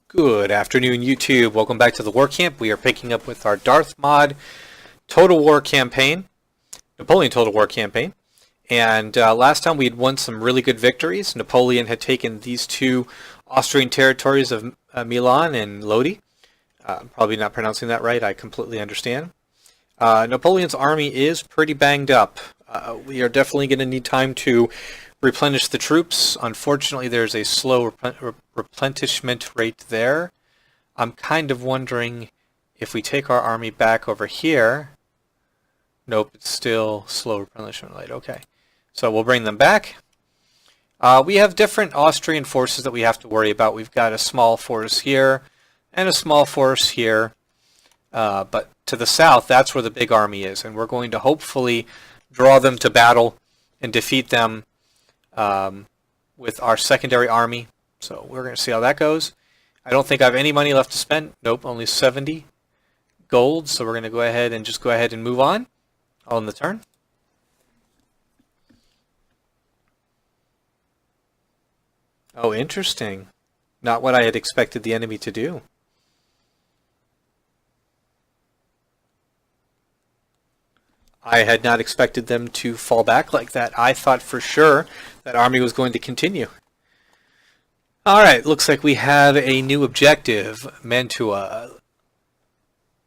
Good afternoon, YouTube. Welcome back to the War Camp. We are picking up with our Darth Mod Total War campaign, Napoleon Total War campaign. And last time we had won some really good victories. Napoleon had taken these two Austrian territories of Milan and Lodi. Probably not pronouncing that right. I completely understand. Napoleon's army is pretty banged up. We are definitely going to need time to replenish the troops. Unfortunately, there's a slow replenishment rate there. I'm kind of wondering if we take our army back over here. Nope, it's still slow replenishment rate. Okay, so we'll bring them back. We have different Austrian forces that we have to worry about. We've got a small force here and a small force here. But to the south, that's where the big army is, and we're going to hopefully draw them to battle and defeat them with our secondary army. So we're going to see how that goes. I don't think I have any money left to spend. Nope, only 70 gold. So we're going to go ahead and move on the turn. Oh, interesting. Not what I had expected the enemy to do. I had not expected them to fall back like that. I thought for sure that army was going to continue. Alright, looks like we have a new objective. Mantua.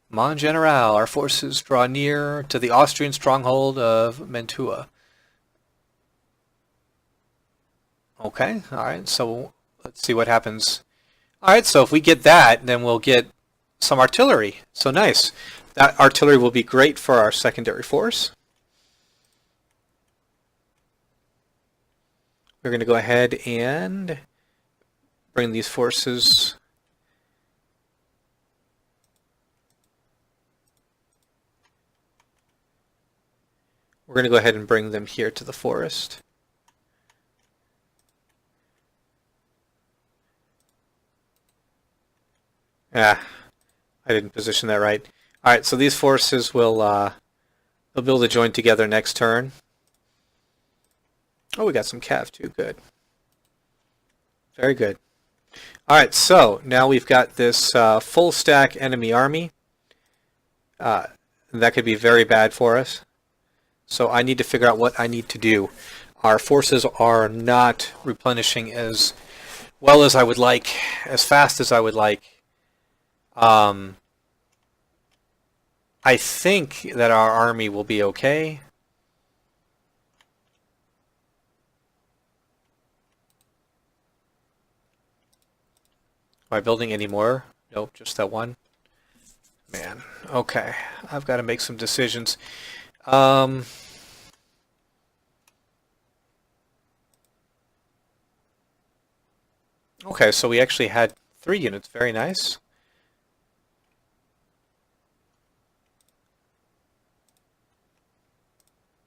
Mon General, our forces draw near to the Austrian stronghold of Mantua. Okay, alright, so let's see what happens. Alright, so if we get that, then we'll get some artillery. So nice. That artillery will be great for our secondary force. We're going to go ahead and bring these forces we're going to go ahead and bring them here to the forest. I didn't position that right. Alright, so these forces will they'll be able to join together next turn. Oh, we got some cav too. Good. Very good. Alright, so now we've got this full stack enemy army. That could be very bad for us. So I need to figure out what I need to do. Our forces are not replenishing as well as I would like, as fast as I would like. I think that our army will be okay. Am I building any more? Nope, just that one. Man, okay. I've got to make some decisions. Okay, so we actually had 3 units. Very nice.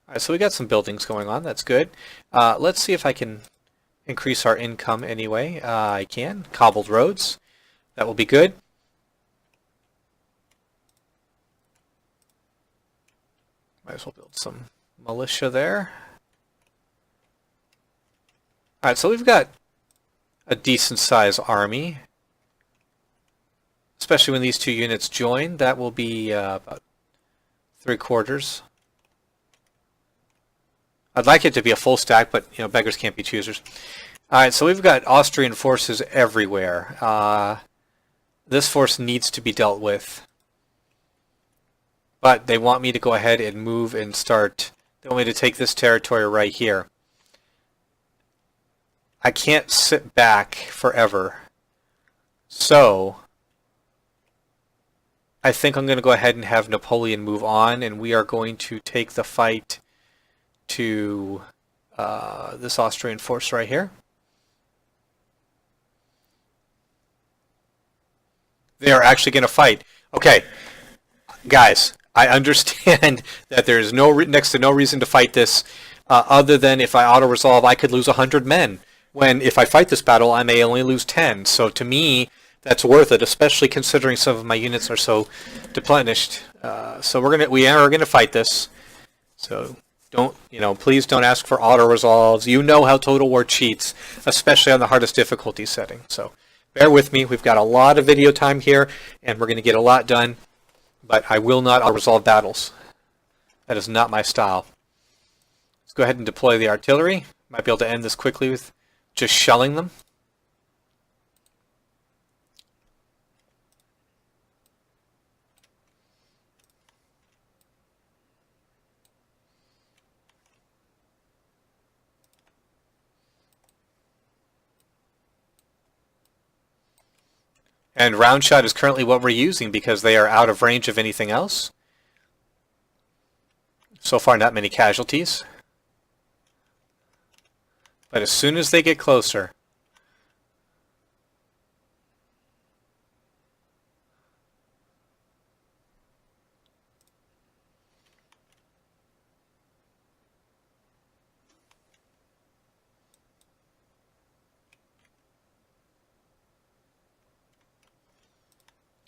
Alright, so we got some buildings going on. That's good. Let's see if I can increase our income anyway. I can. Cobbled roads. That will be good. Might as well build some militia there. Alright, so we've got a decent sized army. Especially when these two units join. That will be about 3/4. I'd like it to be a full stack, but you know, beggars can't be choosers. Alright, so we've got Austrian forces everywhere. This force needs to be dealt with. But they want me to go ahead and move and start. They want me to take this territory right here. I can't sit back forever. So I think I'm going to go ahead and have Napoleon move on, and we are going to take the fight to this Austrian force right here. They are actually going to fight. Okay, guys, I understand that there's next to no reason to fight this other than if I auto-resolve, I could lose 100 men. When if I fight this battle, I may only lose 10. So to me, that's worth it, especially considering some of my units are so deplenished. So we are gonna fight this. So please don't ask for auto resolves. You know how Total War cheats, especially on the hardest difficulty setting. So Bear with me. We've got a lot of video time here, and we're going to get a lot done, but I will not resolve battles. That is not my style. Let's go ahead and deploy the artillery. Might be able to end this quickly with just shelling them. And round shot is currently what we're using because they are out of range of anything else. So far, not many casualties. But as soon as they get closer,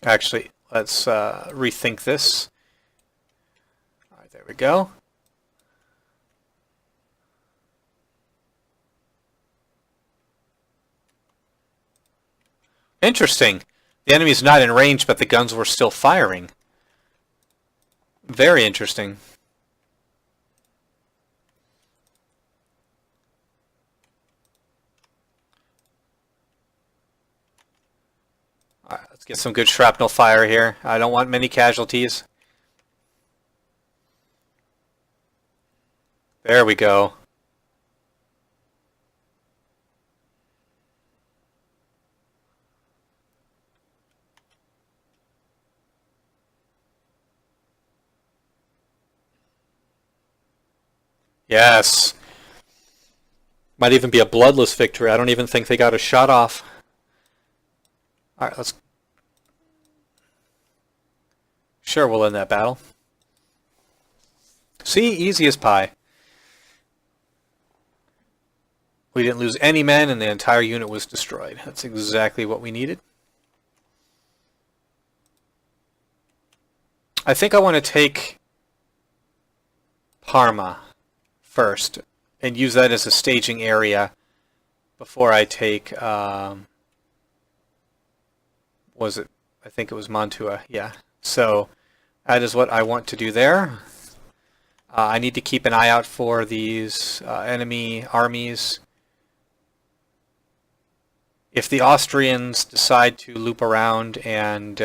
actually, let's rethink this. All right, there we go. Interesting. The enemy's not in range, but the guns were still firing. Very interesting. All right, let's get some good shrapnel fire here. I don't want many casualties. There we go. Yes. Might even be a bloodless victory. I don't even think they got a shot off. All right, let's... Sure, we'll end that battle. See, easy as pie. We didn't lose any men, and the entire unit was destroyed. That's exactly what we needed. I think I want to take Parma first and use that as a staging area before I take, was it, I think it was Mantua, yeah. So that is what I want to do there. I need to keep an eye out for these enemy armies. If the Austrians decide to loop around and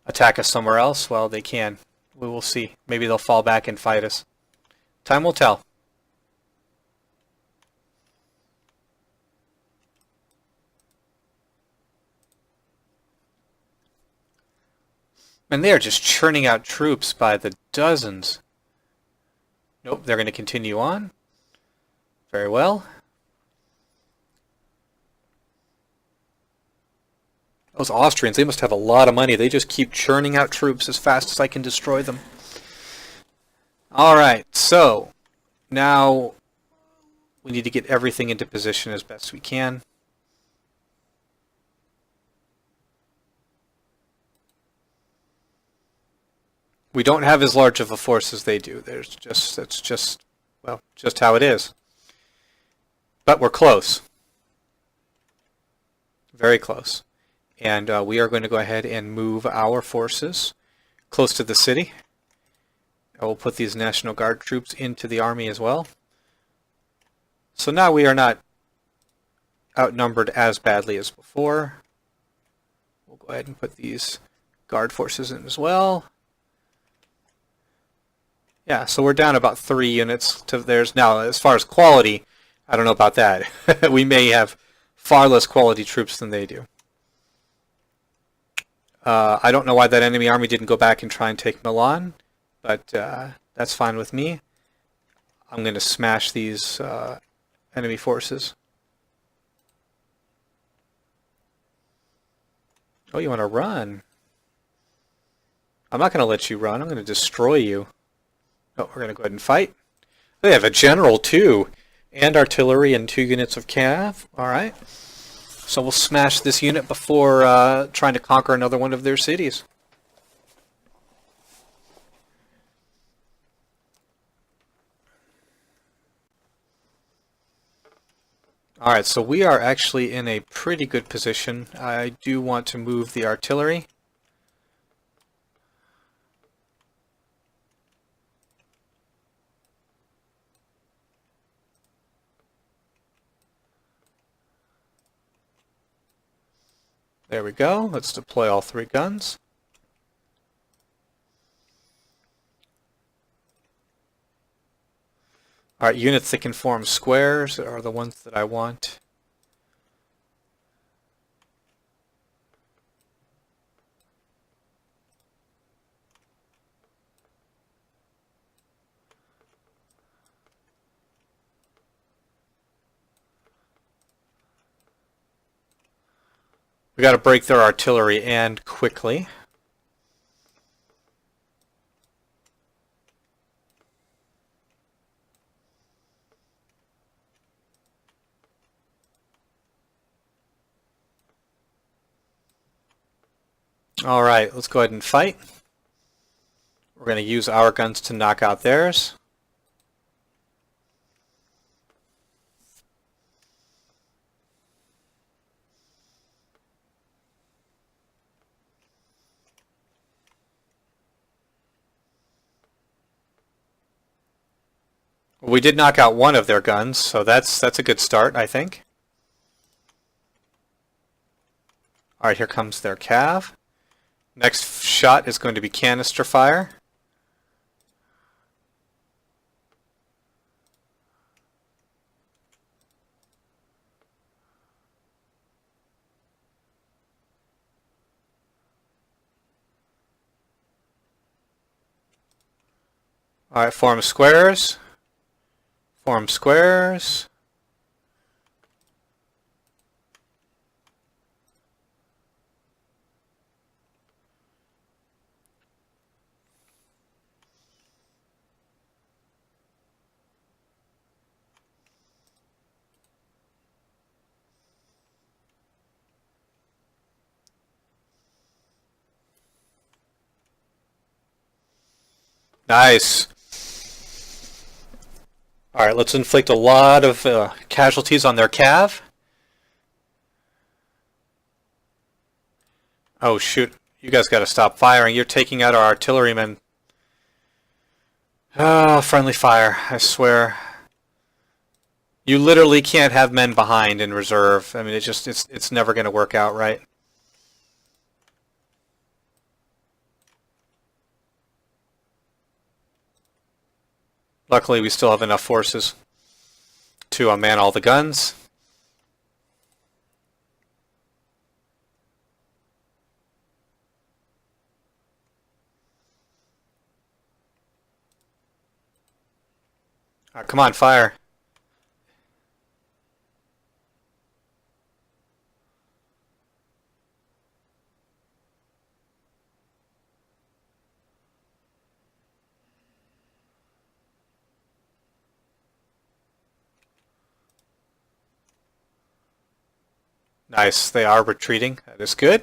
attack us somewhere else, well, they can. We will see. Maybe they'll fall back and fight us. Time will tell. And they are just churning out troops by the dozens. Nope, they're going to continue on. Very well. Those Austrians, they must have a lot of money. They just keep churning out troops as fast as I can destroy them. Alright, so now we need to get everything into position as best we can. We don't have as large of a force as they do. That's just, well, just how it is. But we're close. Very close. And we are going to go ahead and move our forces close to the city. I will put these National Guard troops into the army as well. So now we are not outnumbered as badly as before. We'll go ahead and put these Guard forces in as well. Yeah, so we're down about 3 units to theirs. Now, as far as quality, I don't know about that. We may have far less quality troops than they do. I don't know why that enemy army didn't go back and try and take Milan, but that's fine with me. I'm going to smash these enemy forces. Oh, you want to run? I'm not going to let you run. I'm going to destroy you. Oh, we're going to go ahead and fight. They have a general, too, and artillery and 2 units of cav. All right. So we'll smash this unit before trying to conquer another one of their cities. Alright, so we are actually in a pretty good position. I do want to move the artillery. There we go. Let's deploy all 3 guns. Alright, units that can form squares are the ones that I want. We got to break their artillery, and quickly. Alright, let's go ahead and fight. We're going to use our guns to knock out theirs. We did knock out one of their guns, so that's a good start, I think. Alright, here comes their cav. Next shot is going to be canister fire. Alright, form squares. Form squares. Nice. Alright, let's inflict a lot of casualties on their cav. Oh shoot, you guys gotta stop firing. You're taking out our artillerymen. Oh, friendly fire, I swear. You literally can't have men behind in reserve. I mean, it's never gonna work out right. Luckily, we still have enough forces to man all the guns. Come on, fire. Nice, they are retreating. That is good.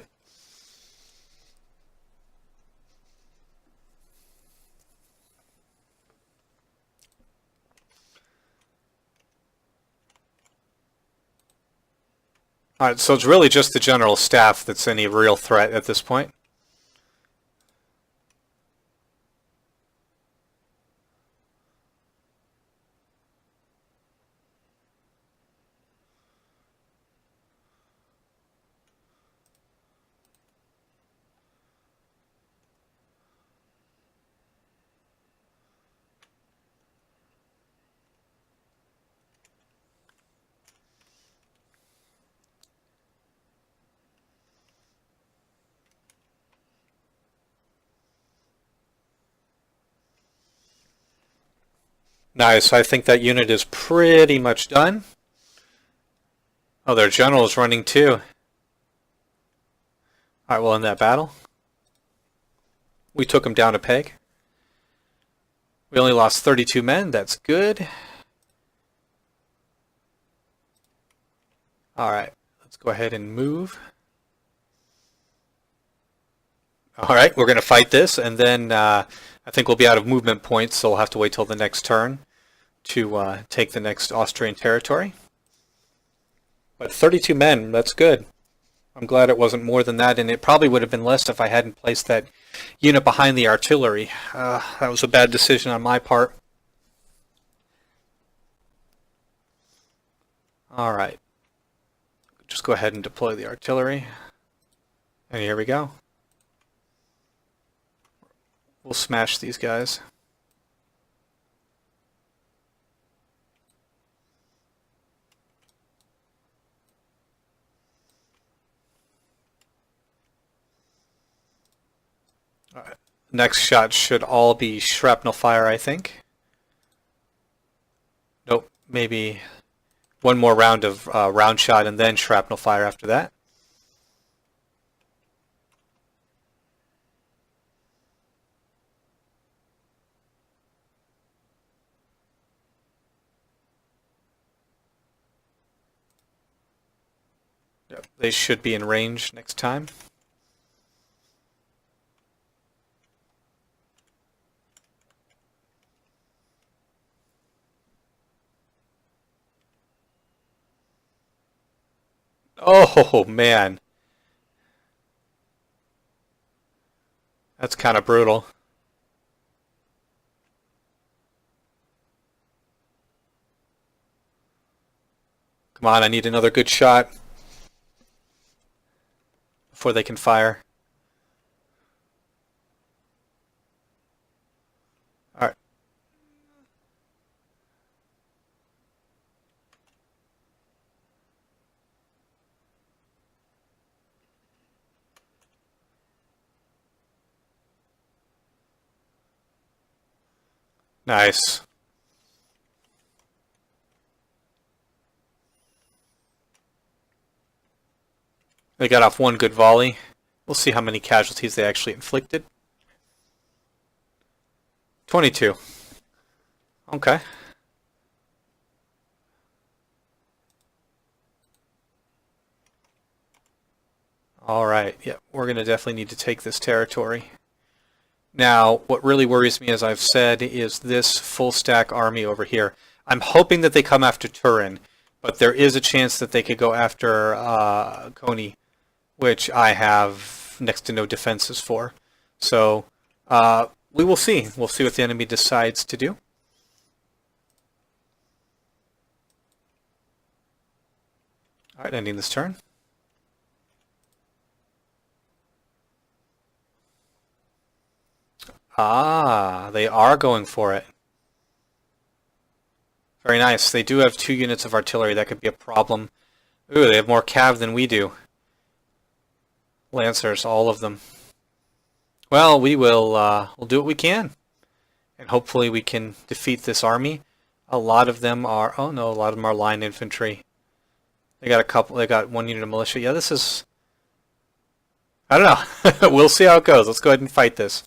Alright, so it's really just the general staff that's any real threat at this point. Nice, I think that unit is pretty much done. Oh, their general is running too. Alright, well, in that battle, we took him down a peg. We only lost 32 men, that's good. Alright, let's go ahead and move. Alright, we're going to fight this, and then I think we'll be out of movement points, so we'll have to wait till the next turn to take the next Austrian territory. But 32 men, that's good. I'm glad it wasn't more than that, and it probably would have been less if I hadn't placed that unit behind the artillery. That was a bad decision on my part. Alright. Just go ahead and deploy the artillery. And here we go. We'll smash these guys. Alright. Next shot should all be shrapnel fire, I think. Nope, maybe one more round of round shot and then shrapnel fire after that. Yep, they should be in range next time. Oh, man. That's kind of brutal. Come on, I need another good shot before they can fire. Alright. Nice. They got off one good volley. We'll see how many casualties they actually inflicted. 22. Okay. Alright, yeah, we're going to definitely need to take this territory. Now, what really worries me, as I've said, is this full stack army over here. I'm hoping that they come after Turin, but there is a chance that they could go after Coney, which I have next to no defenses for. So, we will see. We'll see what the enemy decides to do. Alright, ending this turn. Ah, they are going for it. Very nice. They do have 2 units of artillery. That could be a problem. Ooh, they have more cav than we do. Lancers, all of them. Well, we'll do what we can. And hopefully we can defeat this army. A lot of them are, oh no, a lot of them are line infantry. They got 1 unit of militia. Yeah, this is, I don't know. We'll see how it goes. Let's go ahead and fight this.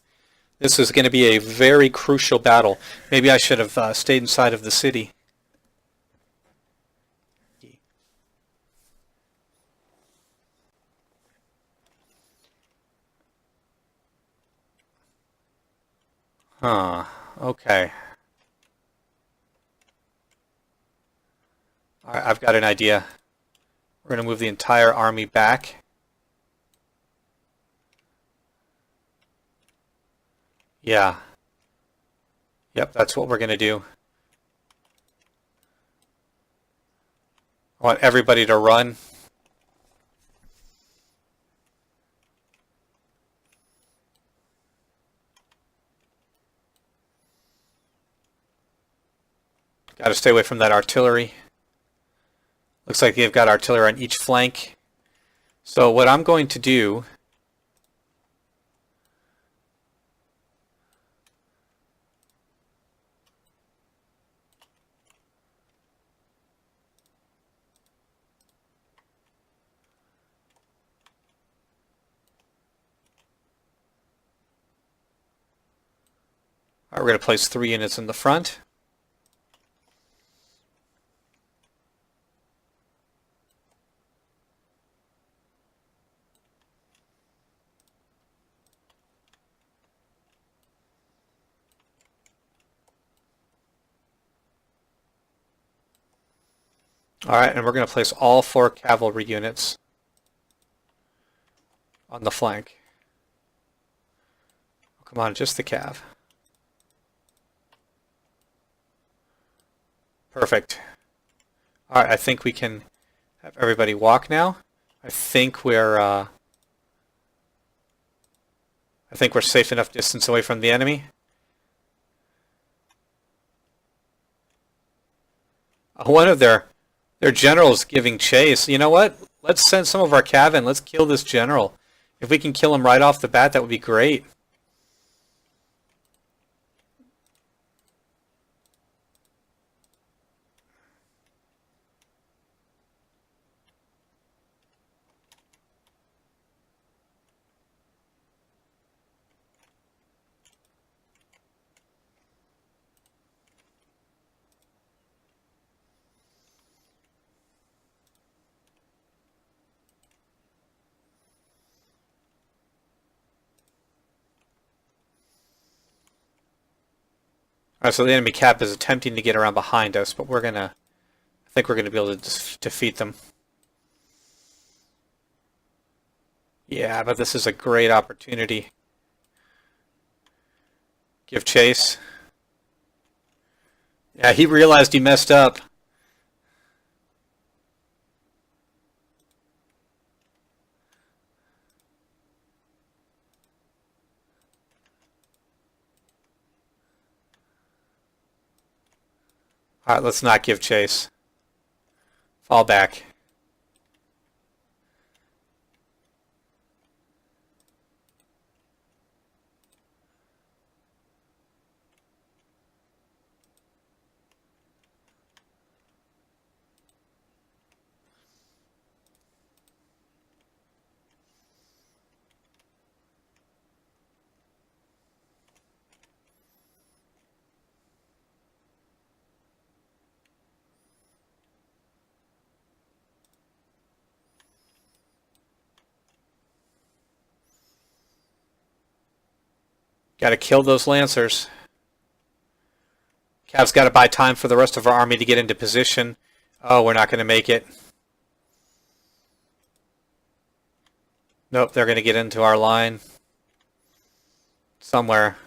This is going to be a very crucial battle. Maybe I should have stayed inside of the city. Huh. Okay. Alright, I've got an idea. We're going to move the entire army back. Yeah. Yep, that's what we're going to do. I want everybody to run. Got to stay away from that artillery. Looks like they've got artillery on each flank. So what I'm going to do we're going to place 3 units in the front. Alright, and we're going to place all 4 cavalry units on the flank. Come on, just the cav. Perfect. Alright, I think we can have everybody walk now. I think we're safe enough distance away from the enemy. One of their generals giving chase. You know what? Let's send some of our cav in. Let's kill this general. If we can kill him right off the bat, that would be great. Alright, so the enemy cap is attempting to get around behind us, but I think we're gonna be able to defeat them. Yeah, but this is a great opportunity. Give chase. Yeah, he realized he messed up. Alright, let's not give chase. Fall back. Gotta kill those lancers. Cav's gotta buy time for the rest of our army to get into position. Oh, we're not gonna make it. Nope, they're gonna get into our line. Somewhere.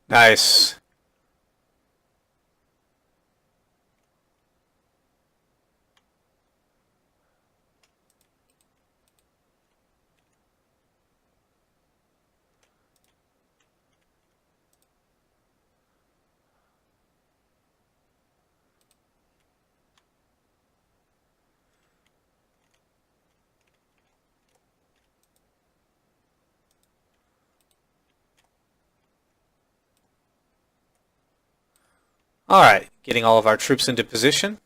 Nice. Alright, getting all of our troops into position.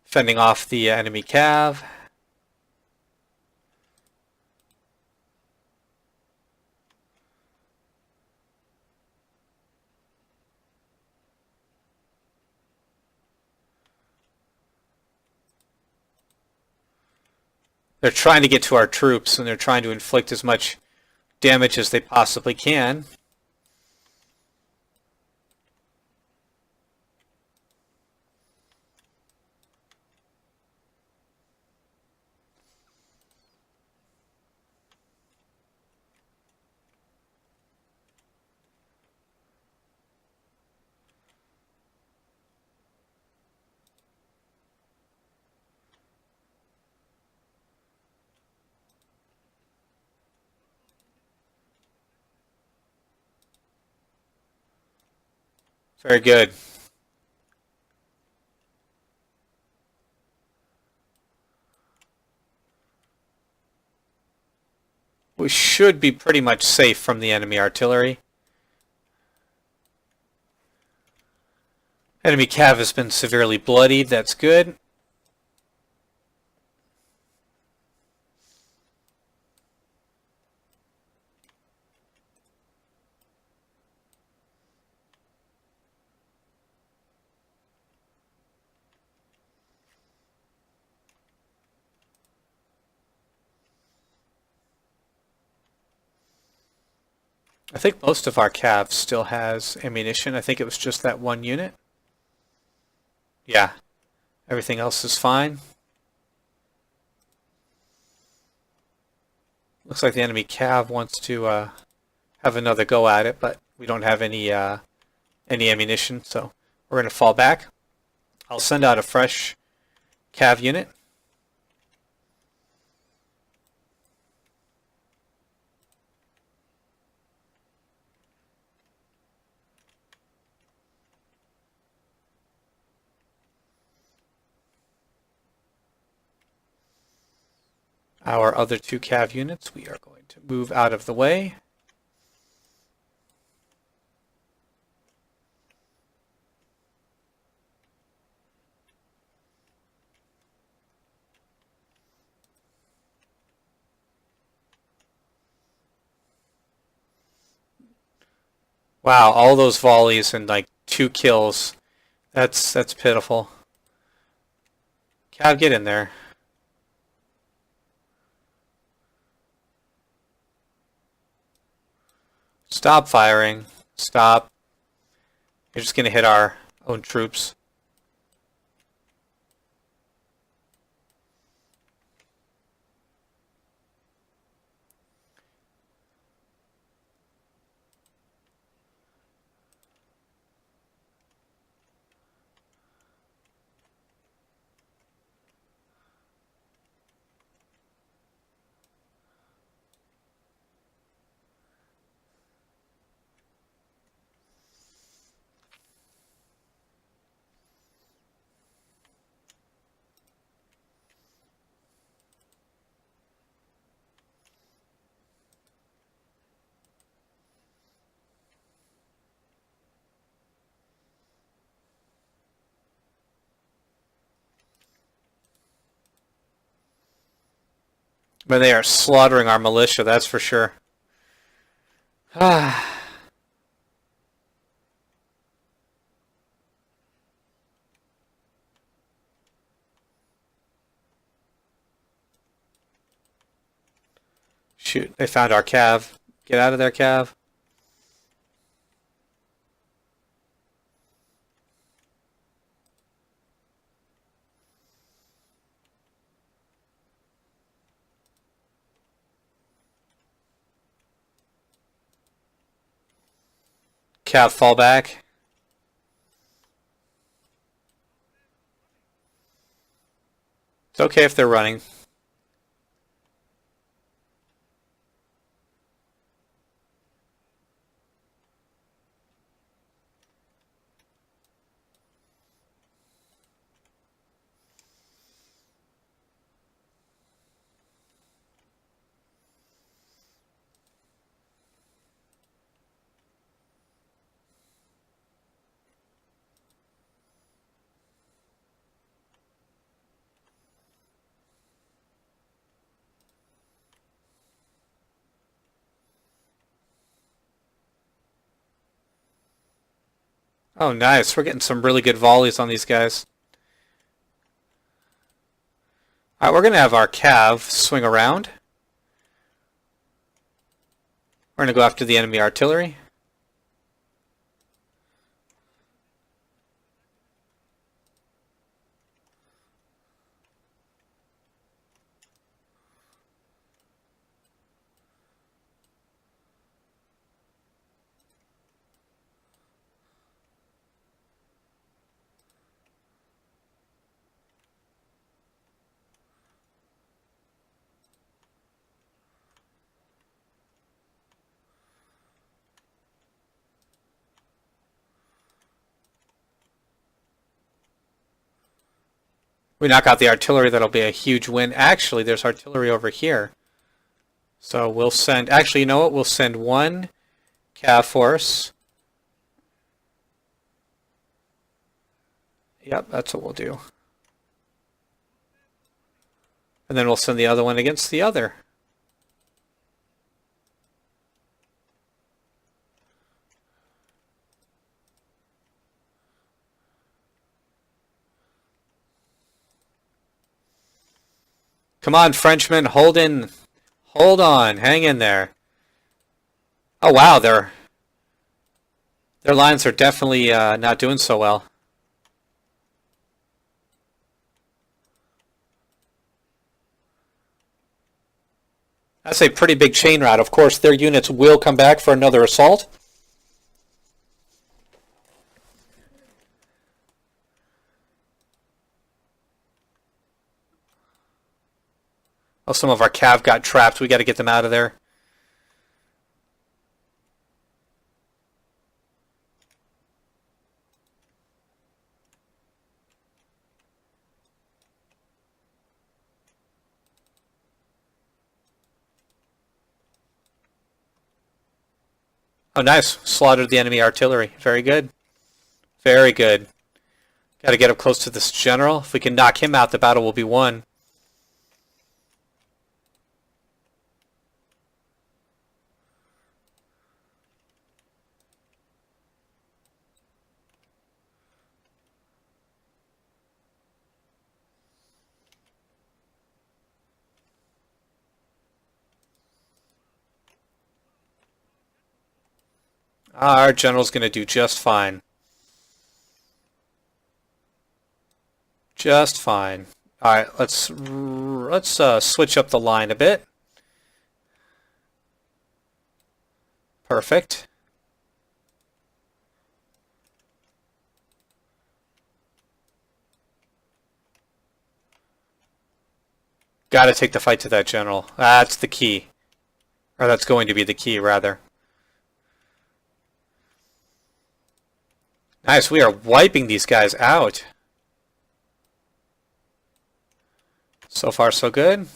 Fending off the enemy cav. They're trying to get to our troops, and they're trying to inflict as much damage as they possibly can. Very good. We should be pretty much safe from the enemy artillery. Enemy cav has been severely bloodied. That's good. I think most of our cav still has ammunition. I think it was just that one unit. Yeah, everything else is fine. Looks like the enemy cav wants to have another go at it, but we don't have any ammunition, so we're going to fall back. I'll send out a fresh cav unit. Our other two cav units, we are going to move out of the way. Wow, all those volleys and like 2 kills. That's pitiful. Cav, get in there. Stop firing. Stop. You're just going to hit our own troops. But they are slaughtering our militia, that's for sure. Shoot, they found our cav. Get out of there, cav. Cav, fall back. It's okay if they're running. Oh, nice. We're getting some really good volleys on these guys. Alright, we're going to have our cav swing around. We're going to go after the enemy artillery. We knock out the artillery, that'll be a huge win. Actually, there's artillery over here. So we'll send, actually, you know what? We'll send one cav force. Yep, that's what we'll do. And then we'll send the other one against the other. Come on, Frenchmen, hold in. Hold on, hang in there. Oh wow, their lines are definitely not doing so well. That's a pretty big chain rout. Of course, their units will come back for another assault. Oh, some of our cav got trapped. We got to get them out of there. Oh, nice. Slaughtered the enemy artillery. Very good. Very good. Got to get up close to this general. If we can knock him out, the battle will be won. Our general's going to do just fine. Just fine. All right, let's switch up the line a bit. Perfect. Got to take the fight to that general. That's the key. Or that's going to be the key, rather. Nice, we are wiping these guys out. So far, so good.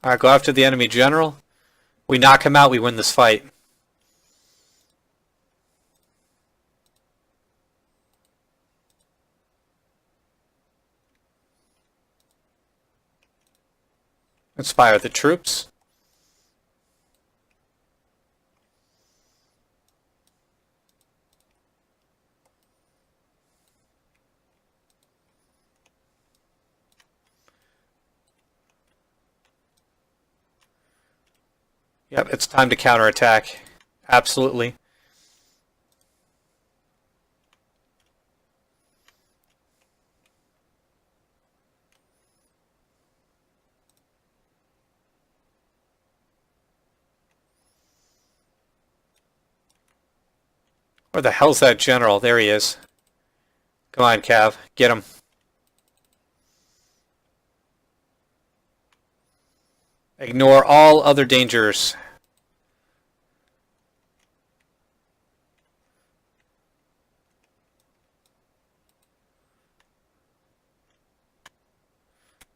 Alright, go after the enemy general. We knock him out, we win this fight. Inspire the troops. Yep, it's time to counterattack. Absolutely. Where the hell's that general? There he is. Come on, Cav. Get him. Ignore all other dangers.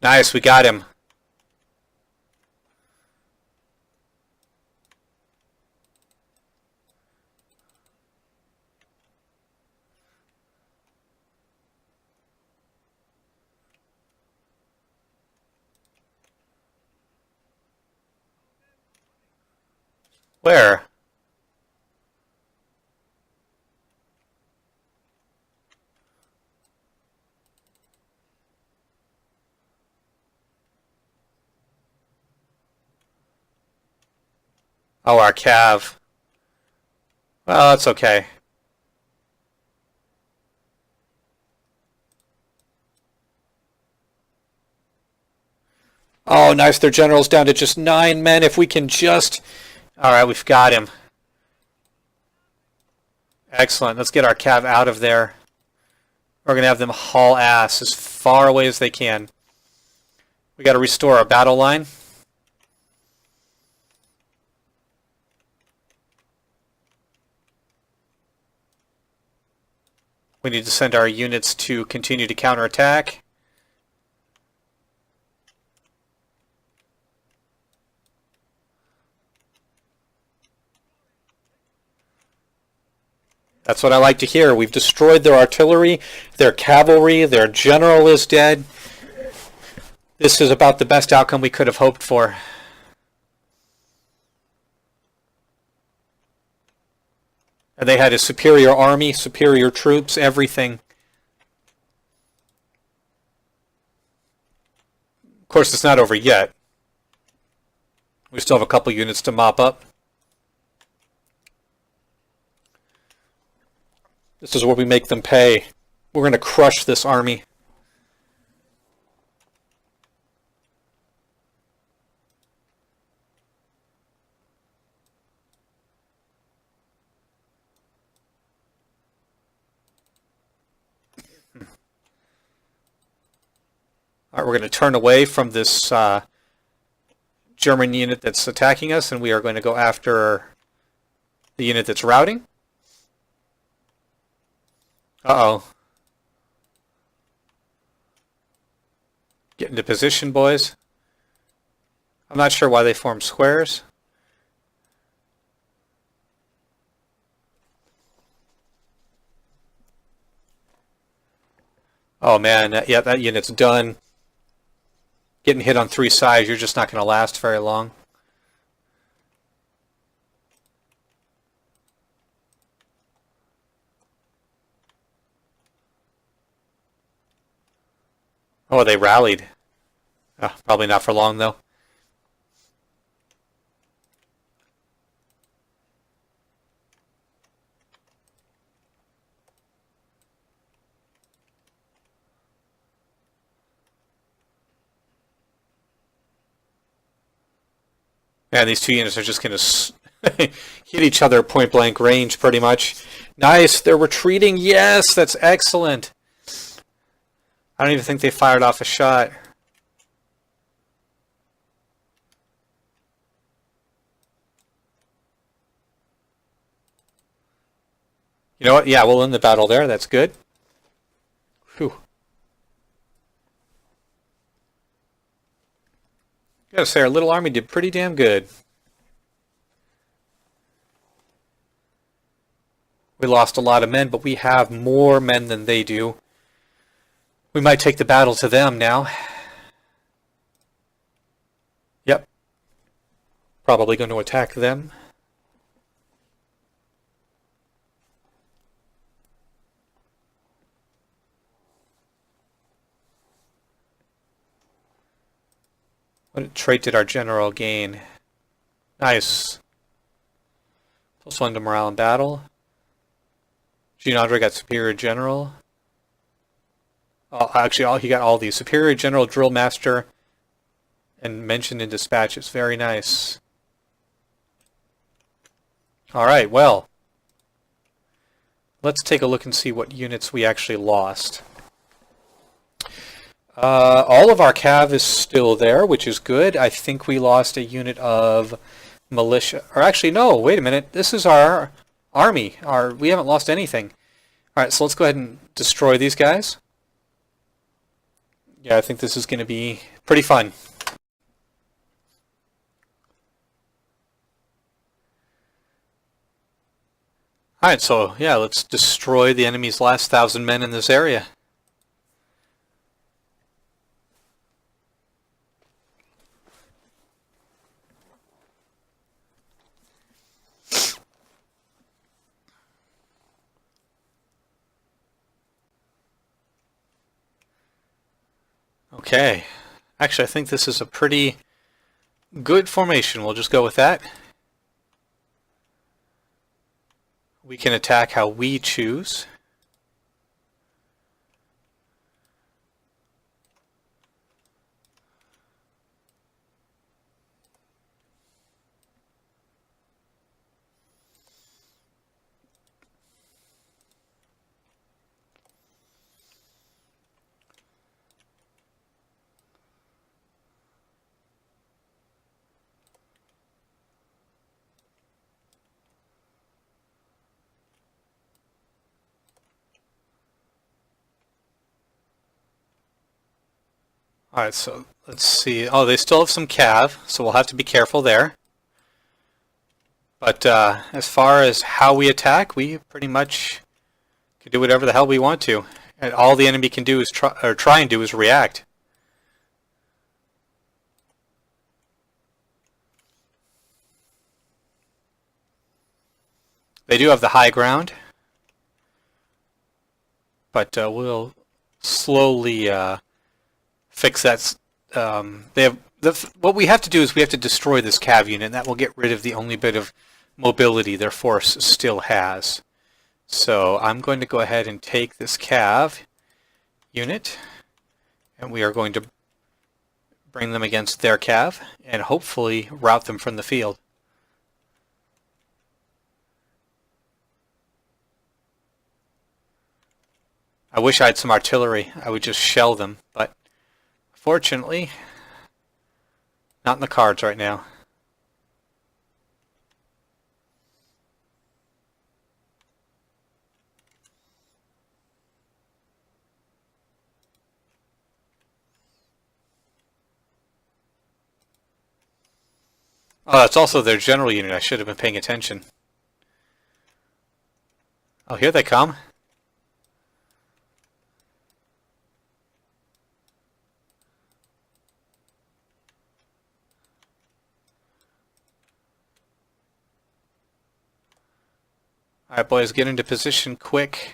Nice, we got him. Where? Oh, our Cav. Well, that's okay. Oh, nice. Their general's down to just 9 men. If we can just... Alright, we've got him. Excellent. Let's get our cav out of there. We're going to have them haul ass as far away as they can. We got to restore our battle line. We need to send our units to continue to counterattack. That's what I like to hear. We've destroyed their artillery, their cavalry, their general is dead. This is about the best outcome we could have hoped for. And they had a superior army, superior troops, everything. Of course, it's not over yet. We still have a couple units to mop up. This is where we make them pay. We're going to crush this army. All right, we're going to turn away from this German unit that's attacking us, and we are going to go after the unit that's routing. Uh-oh. Get into position, boys. I'm not sure why they form squares. Oh man, yeah, that unit's done. Getting hit on 3 sides, you're just not going to last very long. Oh, they rallied. Oh, probably not for long, though. And these 2 units are just going to hit each other at point-blank range, pretty much. Nice, they're retreating. Yes, that's excellent. I don't even think they fired off a shot. You know what? Yeah, we'll end the battle there. That's good. Whew. Gotta say, our little army did pretty damn good. We lost a lot of men, but we have more men than they do. We might take the battle to them now. Yep. Probably going to attack them. What trait did our general gain? Nice. +1 to morale in battle. Jean-Andre got superior general. Actually, he got all these. Superior general, drill master, and mentioned in dispatches. Very nice. Alright, well. Let's take a look and see what units we actually lost. All of our cav is still there, which is good. I think we lost a unit of militia. Or actually, no, wait a minute. This is our army. We haven't lost anything. Alright, so let's go ahead and destroy these guys. Yeah, I think this is going to be pretty fun. Alright, so yeah, let's destroy the enemy's last 1,000 men in this area. Okay. Actually, I think this is a pretty good formation. We'll just go with that. We can attack how we choose. Alright, so let's see. Oh, they still have some cav, so we'll have to be careful there. But as far as how we attack, we pretty much can do whatever the hell we want to. And all the enemy can do is try and do is react. They do have the high ground, but we'll slowly fix that. They have what we have to do is we have to destroy this cav unit, and that will get rid of the only bit of mobility their force still has. So I'm going to go ahead and take this cav unit, and we are going to bring them against their cav, and hopefully rout them from the field. I wish I had some artillery. I would just shell them, but fortunately, not in the cards right now. Oh, that's also their general unit. I should have been paying attention. Oh, here they come. Alright, boys, get into position quick.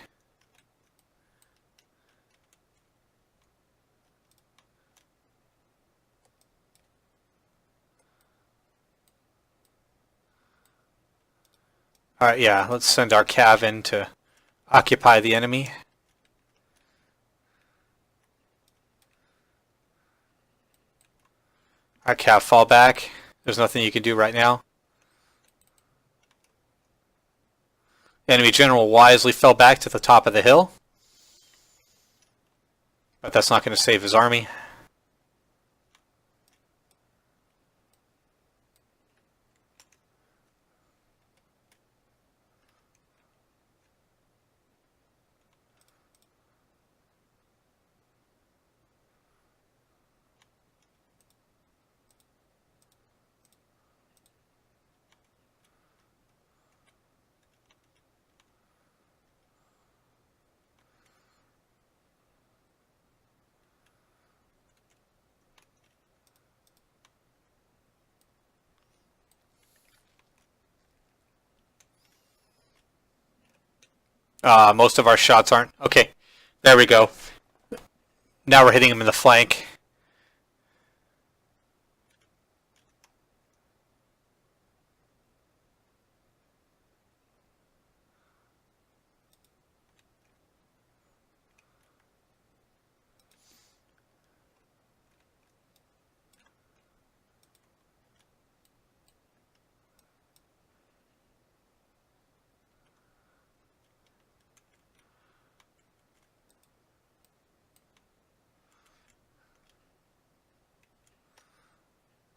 Alright, yeah, let's send our cav in to occupy the enemy. Alright, cav, fall back. There's nothing you can do right now. The enemy general wisely fell back to the top of the hill. But that's not going to save his army. Most of our shots aren't. Okay, there we go. Now we're hitting him in the flank.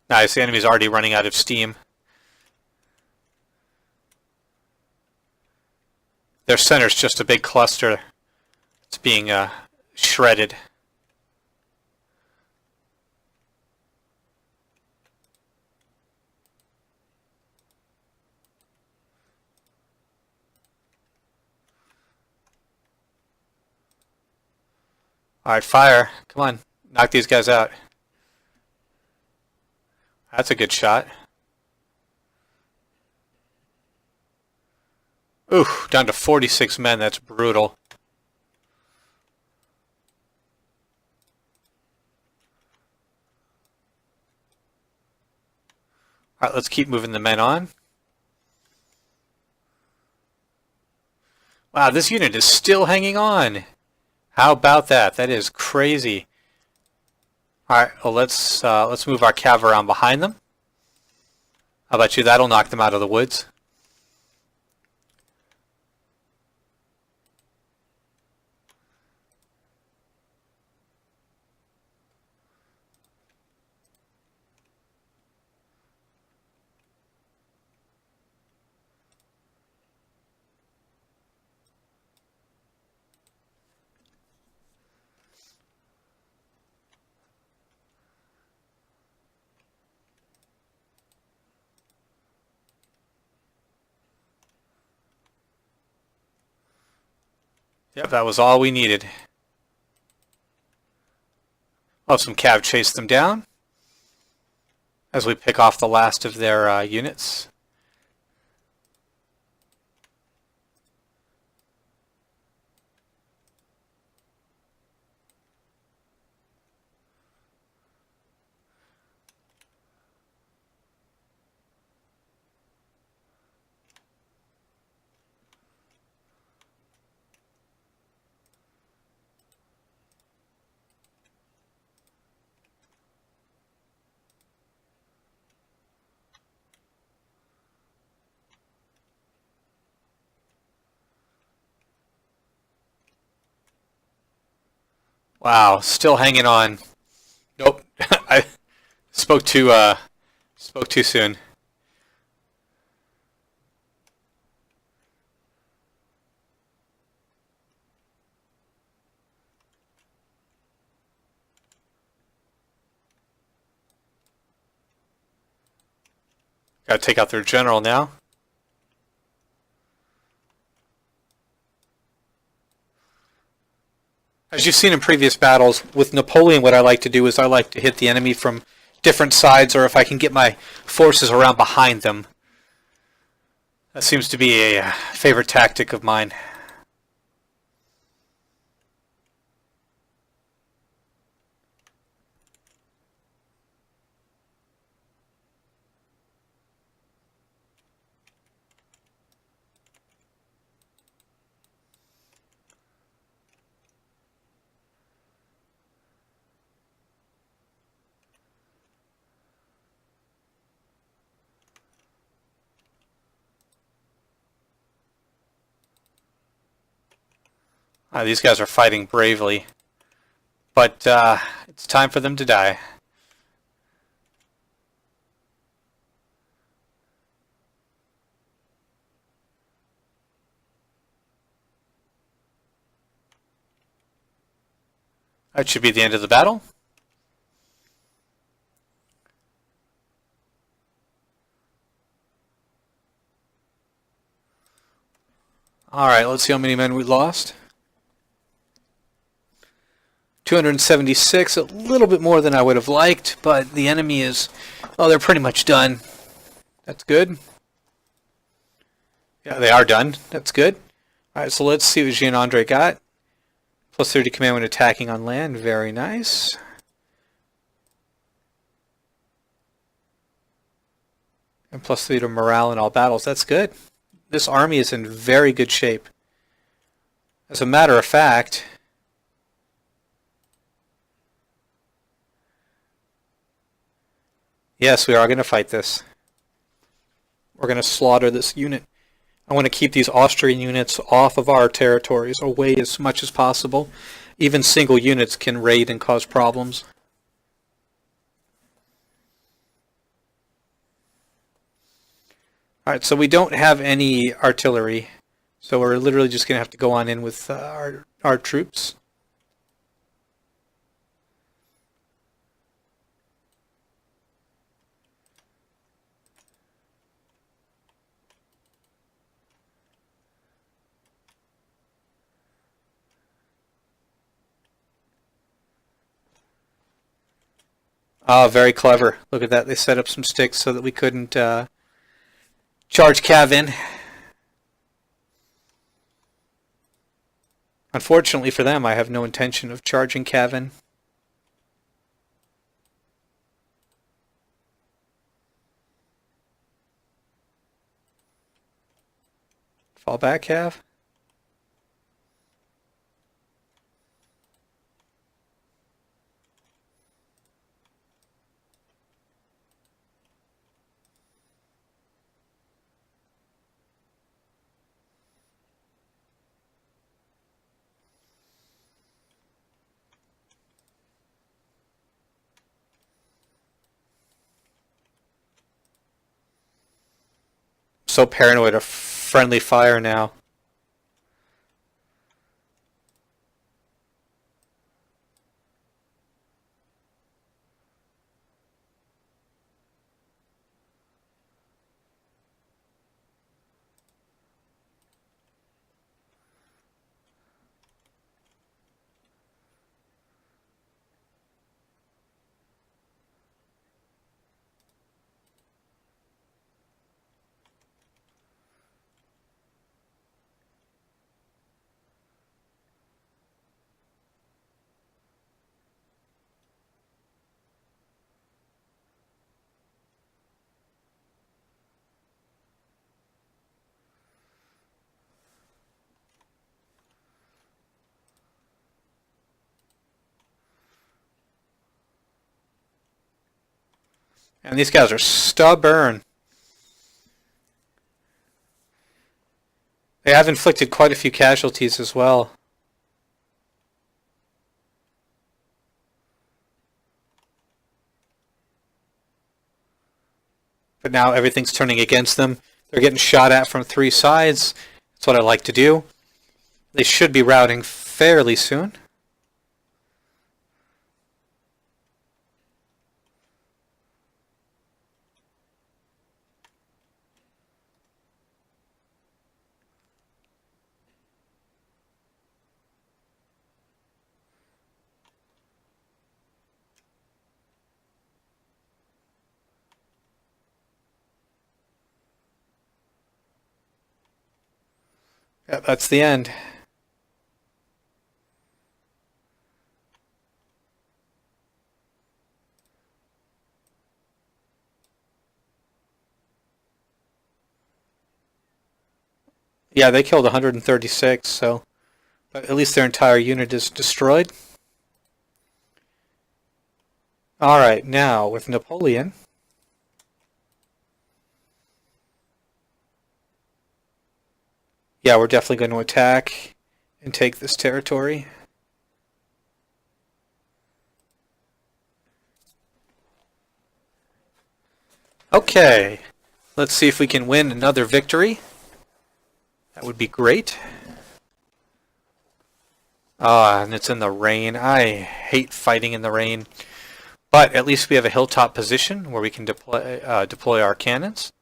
Nice, the enemy's already running out of steam. Their center's just a big cluster. It's being shredded. Alright, fire. Come on, knock these guys out. That's a good shot. Ooh, down to 46 men. That's brutal. Alright, let's keep moving the men on. Wow, this unit is still hanging on. How about that? That is crazy. Alright, well let's move our cav around behind them. How about you? That'll knock them out of the woods. Yep, that was all we needed. Oh, some cav chase them down as we pick off the last of their units. Wow, still hanging on. Nope, I spoke too soon. Gotta take out their general now. As you've seen in previous battles, with Napoleon what I like to do is I like to hit the enemy from different sides, or if I can get my forces around behind them. That seems to be a favorite tactic of mine. These guys are fighting bravely, but it's time for them to die. That should be the end of the battle. Alright, let's see how many men we lost. 276, a little bit more than I would have liked, but the enemy is, oh, they're pretty much done. That's good. Yeah, they are done. That's good. Alright, so let's see what Jean-Andre got. Plus 30 command when attacking on land. Very nice. And plus 3 to morale in all battles. That's good. This army is in very good shape. As a matter of fact, yes, we are going to fight this. We're going to slaughter this unit. I want to keep these Austrian units off of our territories, away as much as possible. Even single units can raid and cause problems. Alright, so we don't have any artillery, so we're literally just going to have to go on in with our troops. Oh, very clever. Look at that. They set up some sticks so that we couldn't charge cav in. Unfortunately for them, I have no intention of charging cav in. Fall back, cav. So paranoid of friendly fire now. And these guys are stubborn. They have inflicted quite a few casualties as well. But now everything's turning against them. They're getting shot at from three sides. That's what I like to do. They should be routing fairly soon. Yep, that's the end. Yeah, they killed 136, so but at least their entire unit is destroyed. Alright, now with Napoleon. Yeah, we're definitely going to attack and take this territory. Okay, let's see if we can win another victory. That would be great. Ah, and it's in the rain. I hate fighting in the rain. But at least we have a hilltop position where we can deploy our cannons.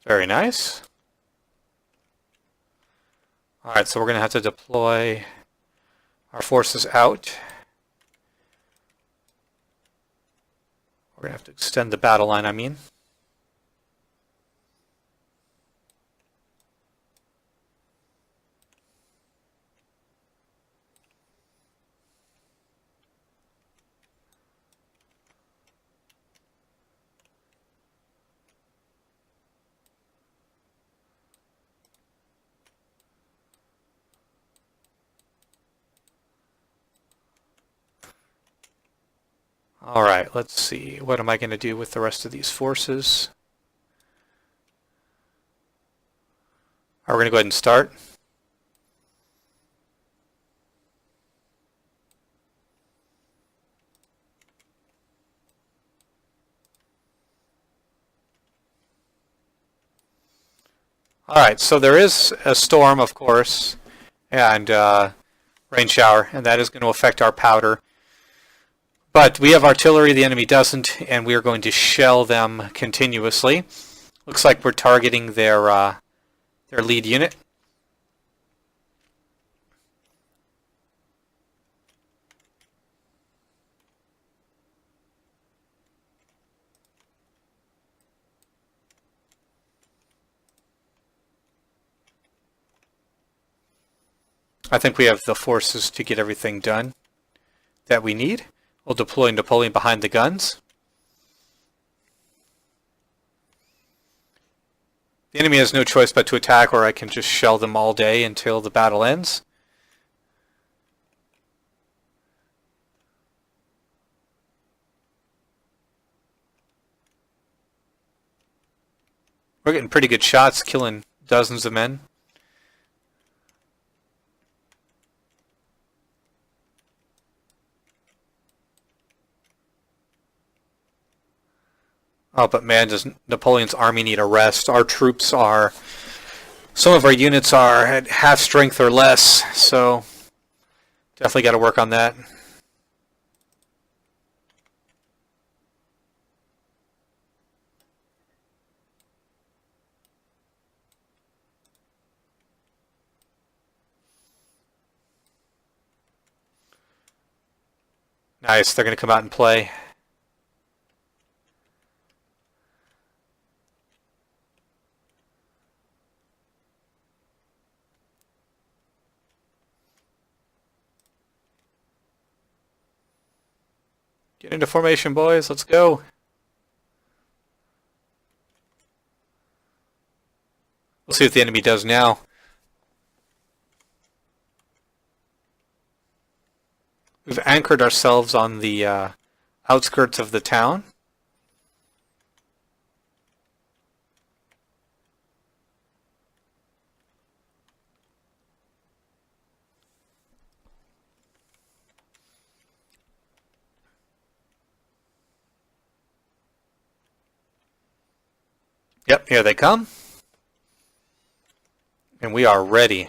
Very nice. Alright, so we're going to have to deploy our forces out. We're going to have to extend the battle line, I mean. Alright, let's see. What am I going to do with the rest of these forces? We're going to go ahead and start. Alright, so there is a storm, of course, and rain shower, and that is going to affect our powder. But we have artillery, the enemy doesn't, and we are going to shell them continuously. Looks like we're targeting their lead unit. I think we have the forces to get everything done that we need. We'll deploy Napoleon behind the guns. The enemy has no choice but to attack, or I can just shell them all day until the battle ends. We're getting pretty good shots, killing dozens of men. Oh, but man, does Napoleon's army need a rest? Our troops are... Some of our units are at half strength or less, so definitely got to work on that. Nice, they're going to come out and play. Get into formation, boys. Let's go. We'll see what the enemy does now. We've anchored ourselves on the outskirts of the town. Yep, here they come. And we are ready.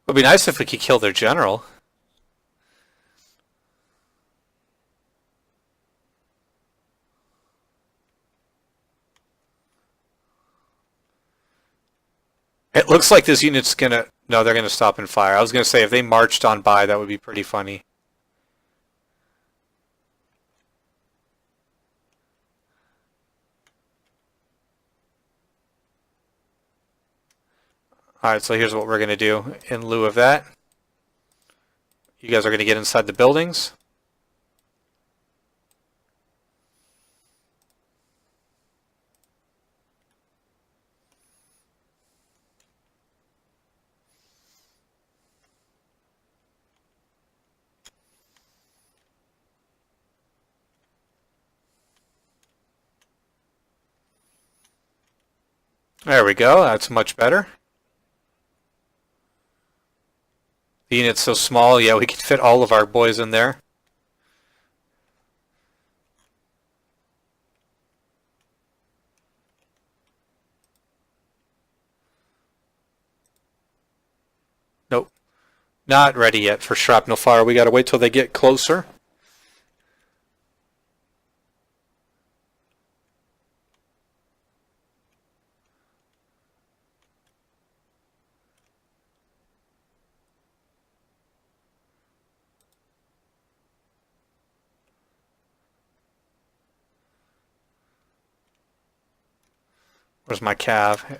It would be nice if we could kill their general. It looks like this unit's gonna... No, they're gonna stop and fire. I was gonna say, if they marched on by, that would be pretty funny. Alright, so here's what we're gonna do in lieu of that. You guys are gonna get inside the buildings. There we go, that's much better. The unit's so small, yeah, we can fit all of our boys in there. Nope. Not ready yet for shrapnel fire. We gotta wait till they get closer. Where's my Cav?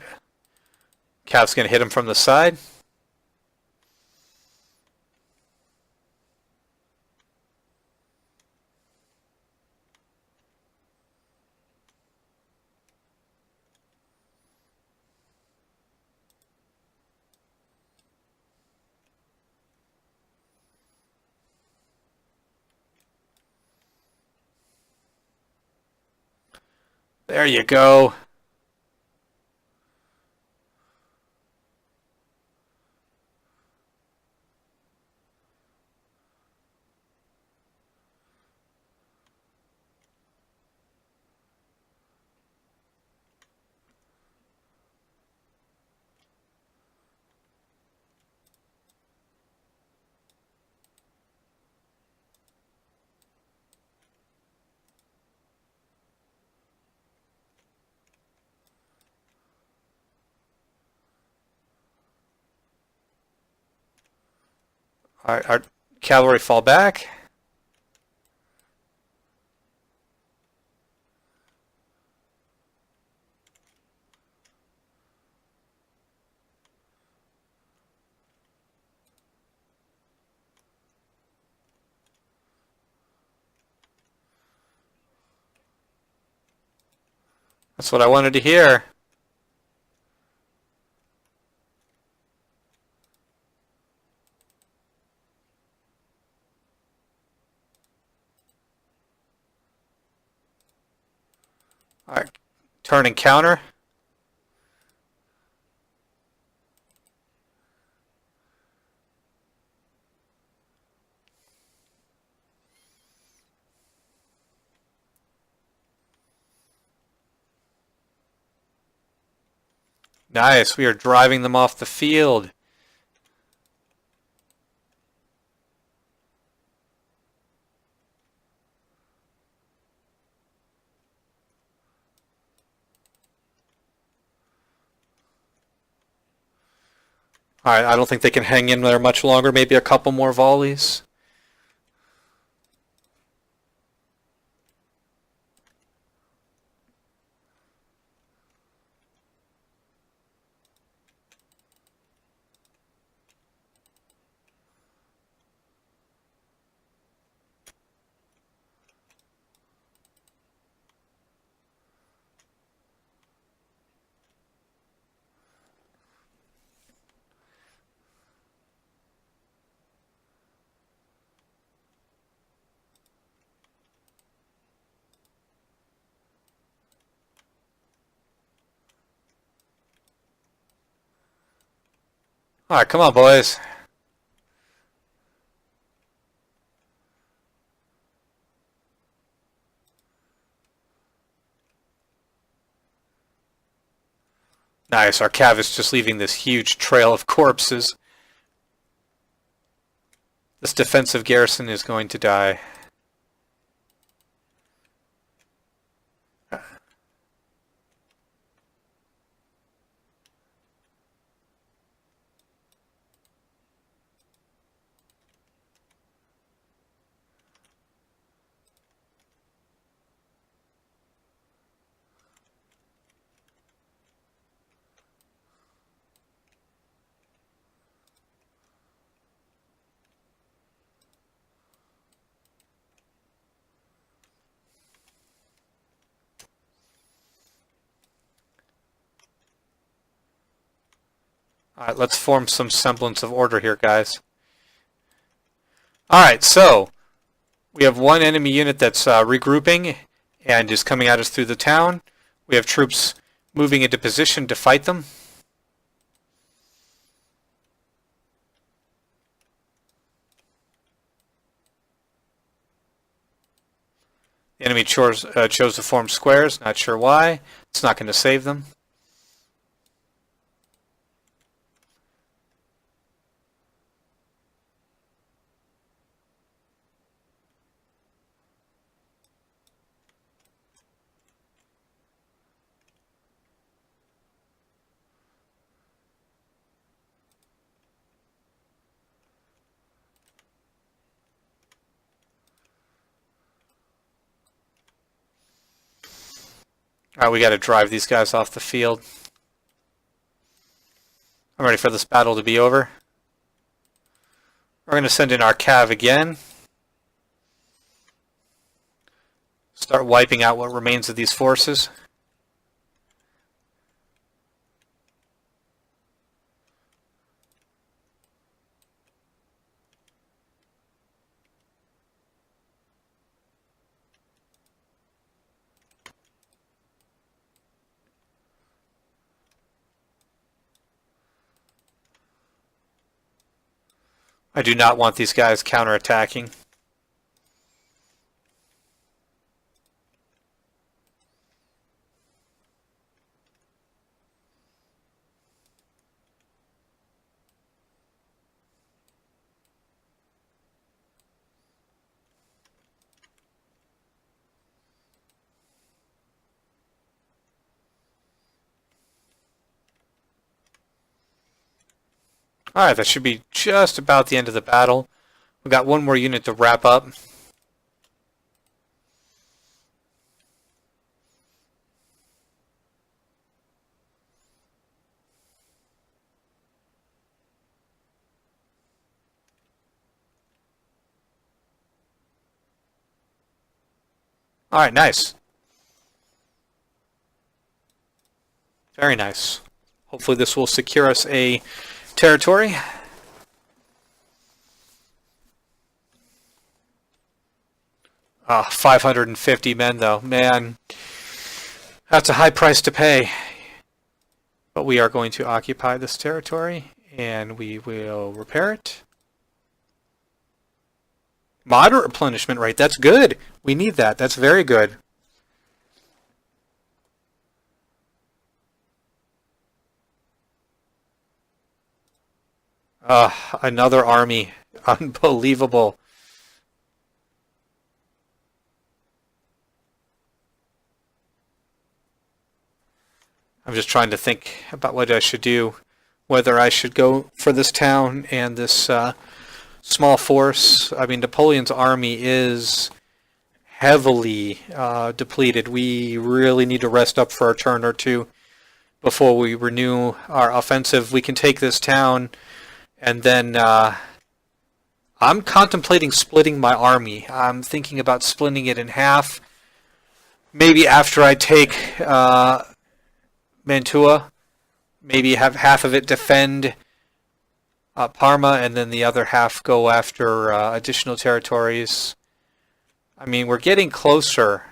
Cav's gonna hit him from the side. There you go. Our cavalry fall back. That's what I wanted to hear. Alright, turn and counter. Nice, we are driving them off the field. Alright, I don't think they can hang in there much longer. Maybe a couple more volleys. Alright, come on, boys. Nice, our cav is just leaving this huge trail of corpses. This defensive garrison is going to die. Alright, let's form some semblance of order here, guys. Alright, so we have one enemy unit that's regrouping and is coming at us through the town. We have troops moving into position to fight them. The enemy chose to form squares, not sure why. It's not going to save them. Alright, we got to drive these guys off the field. I'm ready for this battle to be over. We're going to send in our cav again. Start wiping out what remains of these forces. I do not want these guys counterattacking. Alright, that should be just about the end of the battle. We've got one more unit to wrap up. Alright, nice. Very nice. Hopefully this will secure us a territory. Ah, 550 men though. Man, that's a high price to pay. But we are going to occupy this territory and we will repair it. Moderate replenishment rate, that's good. We need that. That's very good. Another army. Unbelievable. I'm just trying to think about what I should do. Whether I should go for this town and this small force. I mean, Napoleon's army is heavily depleted. We really need to rest up for a turn or two before we renew our offensive. We can take this town. And then I'm contemplating splitting my army. I'm thinking about splitting it in half. Maybe after I take Mantua, maybe have half of it defend Parma, and then the other half go after additional territories. I mean, we're getting closer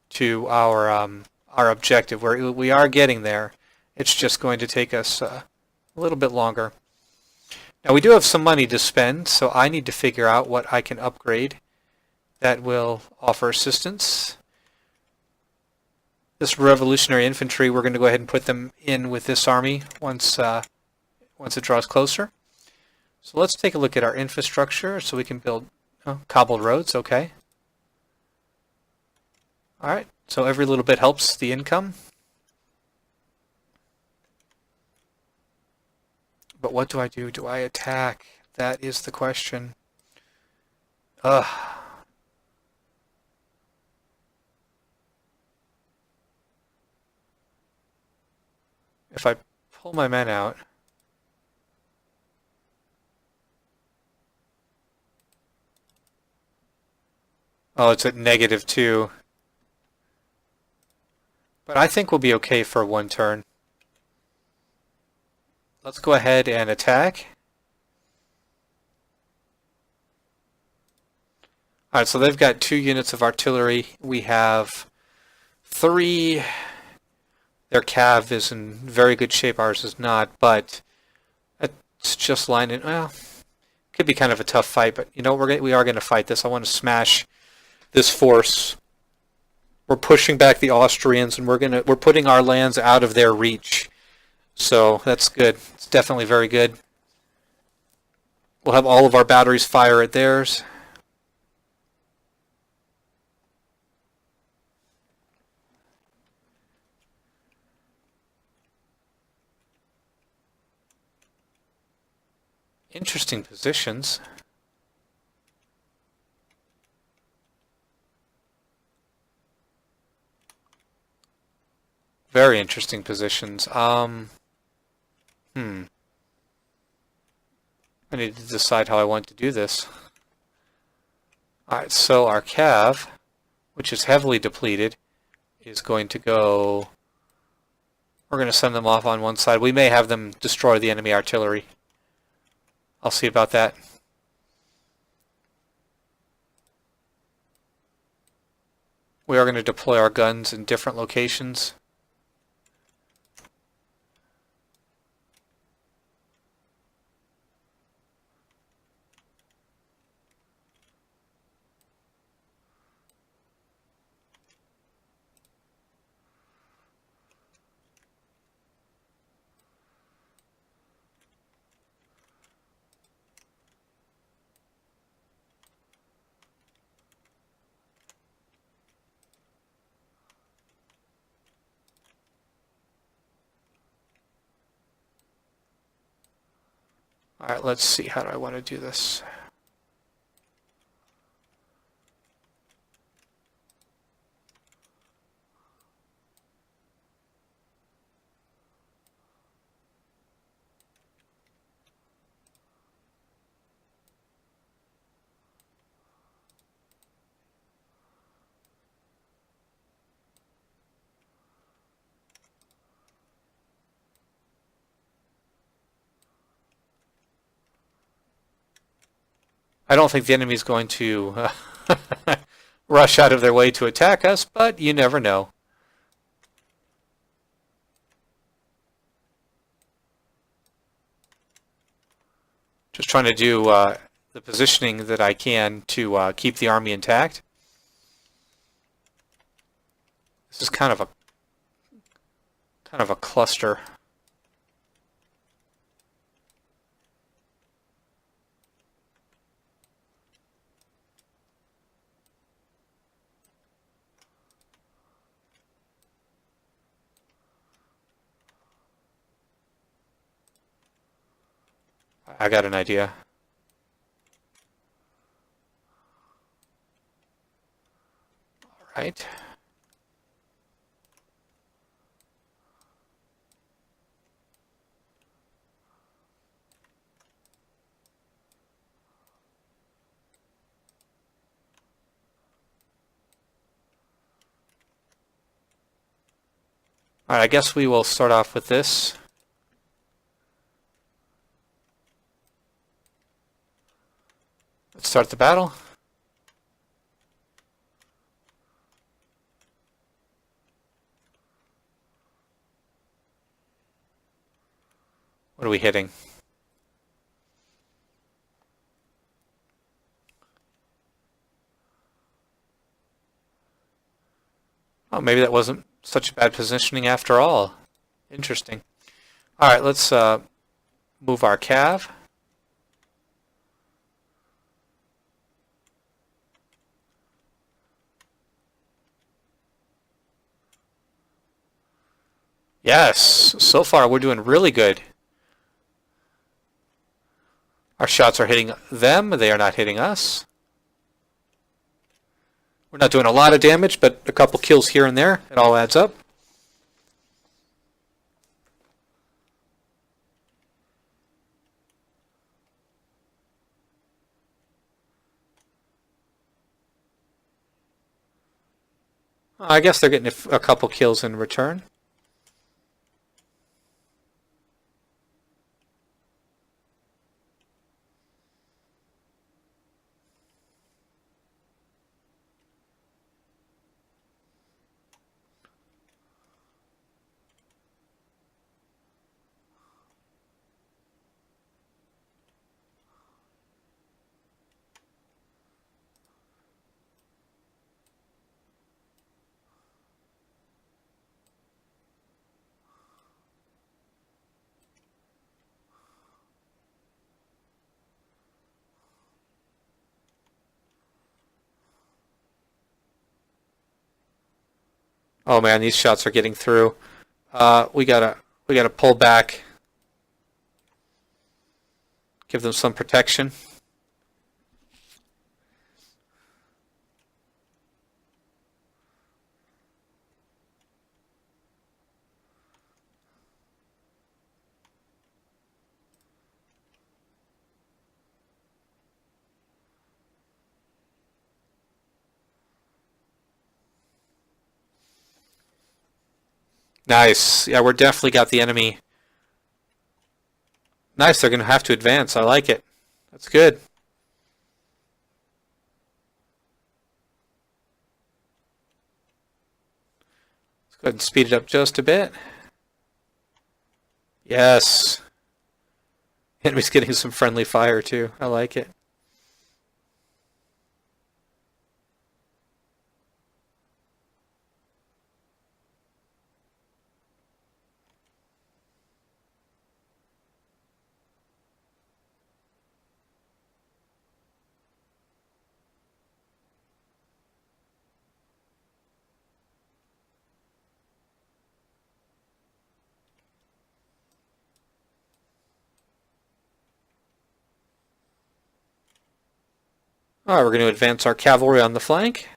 to our objective. We are getting there. It's just going to take us a little bit longer. Now we do have some money to spend, so I need to figure out what I can upgrade that will offer assistance. This revolutionary infantry, we're going to go ahead and put them in with this army once it draws closer. So let's take a look at our infrastructure so we can build cobbled roads. Okay. All right. So every little bit helps the income. But what do I do? Do I attack? That is the question. Ugh. If I pull my men out, oh, it's at -2. But I think we'll be okay for one turn. Let's go ahead and attack. Alright, so they've got 2 units of artillery. We have 3. Their cav is in very good shape. Ours is not, but it's just lining. Well, could be kind of a tough fight, but you know we are going to fight this. I want to smash this force. We're pushing back the Austrians, and we're putting our lands out of their reach. So that's good. It's definitely very good. We'll have all of our batteries fire at theirs. Interesting positions. Very interesting positions. I need to decide how I want to do this. Alright, so our cav, which is heavily depleted, is going to go... We're going to send them off on one side. We may have them destroy the enemy artillery. I'll see about that. We are going to deploy our guns in different locations. Alright, let's see. How do I want to do this? I don't think the enemy's going to rush out of their way to attack us, but you never know. Just trying to do the positioning that I can to keep the army intact. This is kind of a cluster. I got an idea. All right. All right, I guess we will start off with this. Let's start the battle. What are we hitting? Oh, maybe that wasn't such a bad positioning after all. Interesting. All right, let's move our cav. Yes, so far we're doing really good. Our shots are hitting them, they are not hitting us. We're not doing a lot of damage, but a couple kills here and there, it all adds up. I guess they're getting a couple kills in return. Oh man, these shots are getting through. We gotta pull back. Give them some protection. Nice. Yeah, we're definitely got the enemy. Nice, they're going to have to advance. I like it. That's good. Let's go ahead and speed it up just a bit. Yes. Enemy's getting some friendly fire too. I like it. All right, we're going to advance our cavalry on the flank.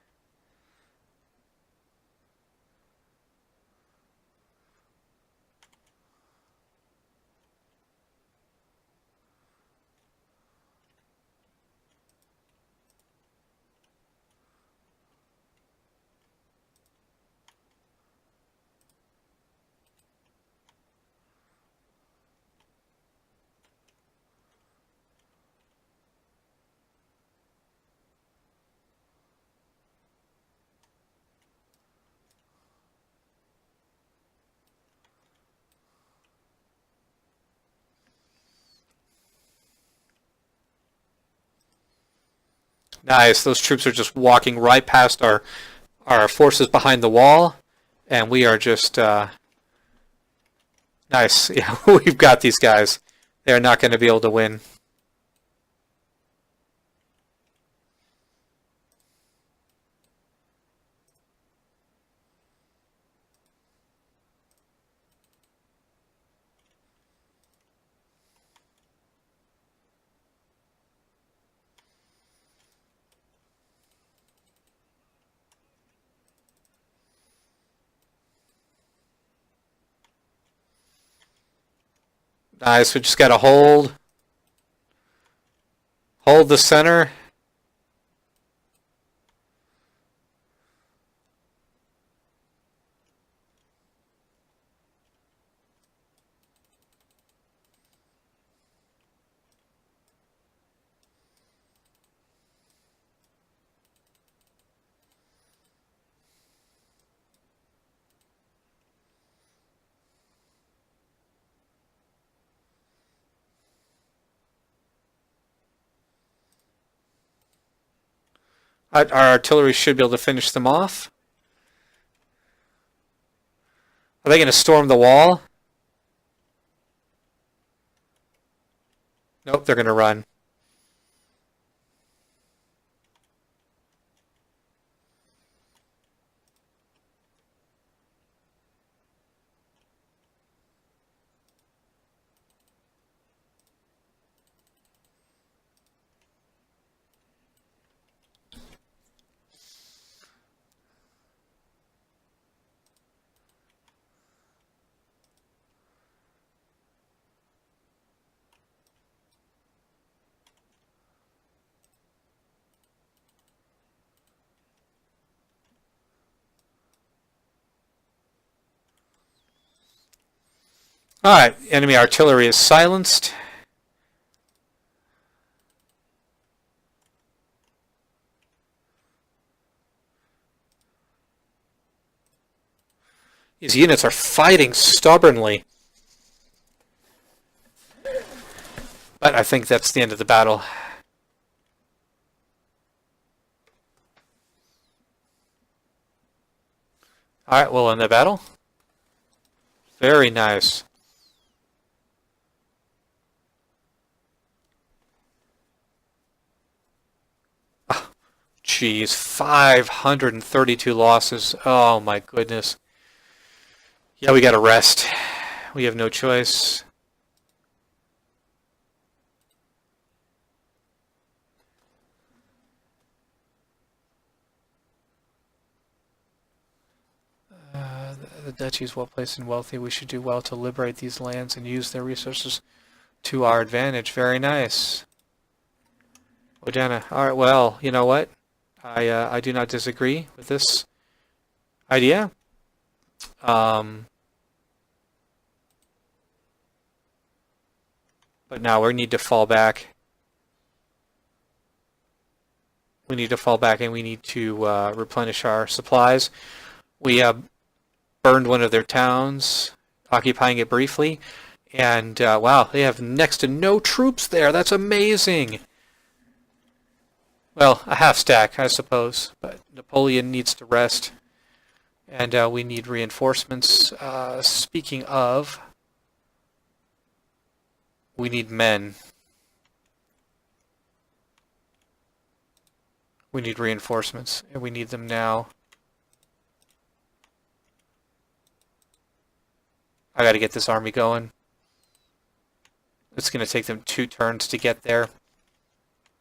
Nice. Those troops are just walking right past our forces behind the wall, and we are just nice. Yeah, we've got these guys. They're not going to be able to win. Nice. We just got to hold the center. Our artillery should be able to finish them off. Are they going to storm the wall? Nope, they're going to run. Alright, enemy artillery is silenced. These units are fighting stubbornly. But I think that's the end of the battle. Alright, we'll end the battle. Very nice. Jeez, 532 losses. Oh my goodness. Yeah, we gotta rest. We have no choice. The duchy is well placed and wealthy. We should do well to liberate these lands and use their resources to our advantage. Very nice. Modena. Alright, well, you know what? I do not disagree with this idea. But now we need to fall back. We need to fall back and we need to replenish our supplies. We burned one of their towns, occupying it briefly. And wow, they have next to no troops there. That's amazing. Well, a half stack, I suppose, but Napoleon needs to rest, and we need reinforcements. Speaking of, we need men. We need reinforcements, and we need them now. I gotta get this army going. It's gonna take them 2 turns to get there.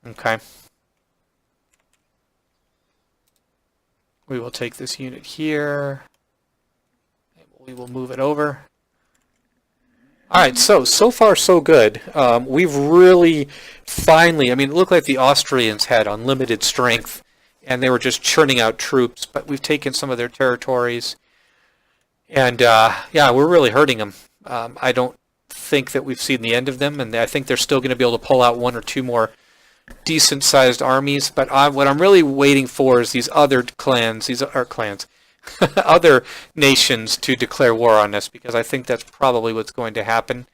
Okay. We will take this unit here, and we will move it over. Alright, so far so good. We've really finally, I mean, it looked like the Austrians had unlimited strength, and they were just churning out troops, but we've taken some of their territories, and yeah, we're really hurting them. I don't think that we've seen the end of them, and I think they're still going to be able to pull out 1 or 2 more decent-sized armies, but what I'm really waiting for is these other clans, other nations to declare war on us, because I think that's probably what's going to happen.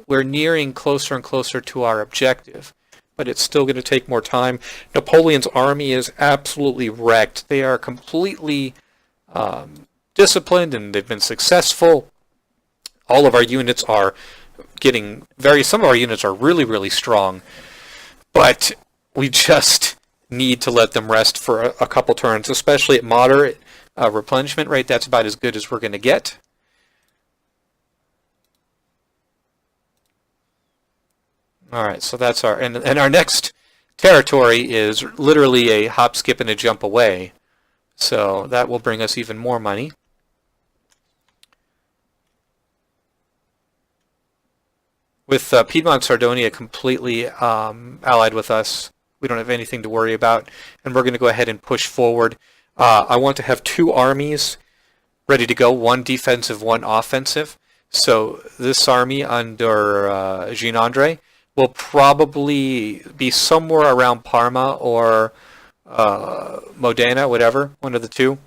We're nearing closer and closer to our objective, but it's still going to take more time. Napoleon's army is absolutely wrecked. They are completely disciplined, and they've been successful. All of our units are some of our units are really, really strong. But we just need to let them rest for a couple turns, especially at moderate replenishment rate. That's about as good as we're going to get. Alright, so that's and our next territory is literally a hop, skip, and a jump away. So that will bring us even more money. With Piedmont Sardinia completely allied with us, we don't have anything to worry about, and we're going to go ahead and push forward. I want to have 2 armies ready to go, 1 defensive, 1 offensive. So this army under Jean-Andre will probably be somewhere around Parma or Modena, whatever, one of the 2.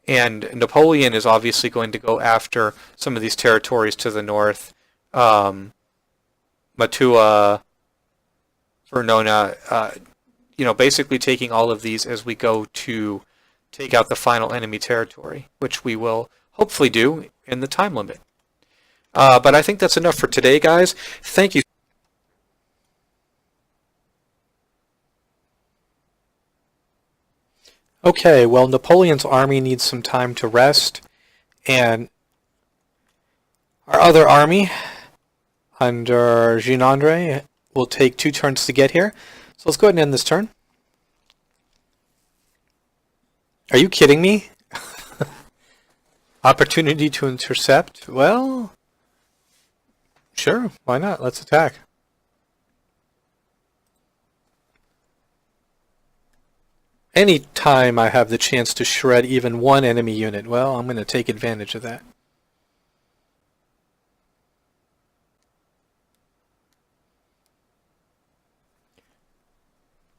And Napoleon is obviously going to go after some of these territories to the north. Mantua, Verona, basically taking all of these as we go to take out the final enemy territory, which we will hopefully do in the time limit. But I think that's enough for today, guys. Thank you. Okay, well, Napoleon's army needs some time to rest, and our other army under Jean-Andre will take 2 turns to get here. So let's go ahead and end this turn. Are you kidding me? Opportunity to intercept? Well, sure, why not? Let's attack. Any time I have the chance to shred even one enemy unit, well, I'm going to take advantage of that.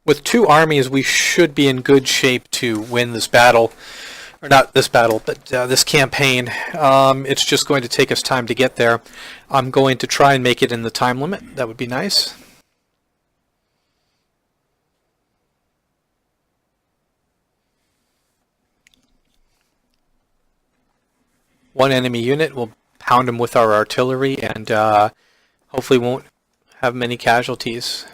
With 2 armies, we should be in good shape to win this battle. Or not this battle, but this campaign. It's just going to take us time to get there. I'm going to try and make it in the time limit. That would be nice. One enemy unit, we'll pound them with our artillery, and hopefully won't have many casualties.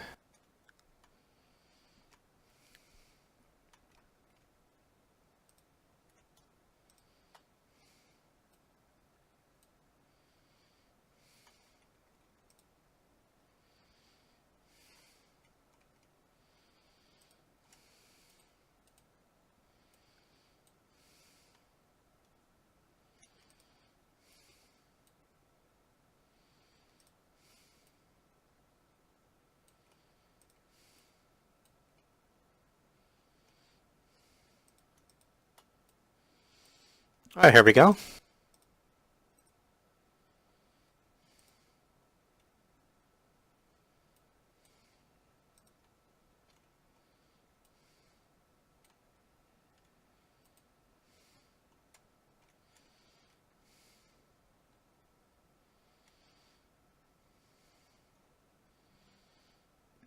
Alright, here we go.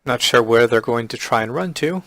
Not sure where they're going to try and run to.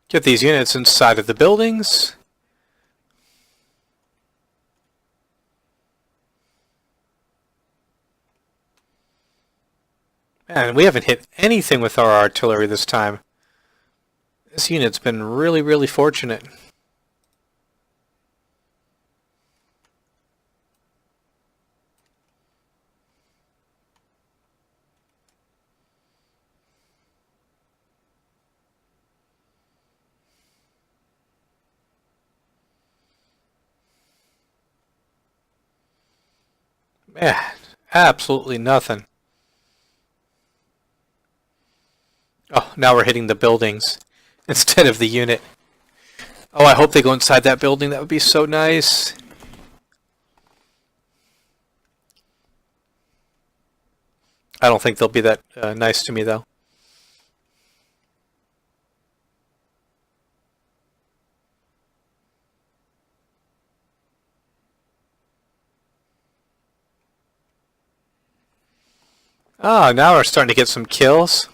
Get these units inside of the buildings. Man, we haven't hit anything with our artillery this time. This unit's been really, really fortunate. Man, absolutely nothing. Oh, now we're hitting the buildings instead of the unit. Oh, I hope they go inside that building. That would be so nice. I don't think they'll be that nice to me, though. Ah, now we're starting to get some kills.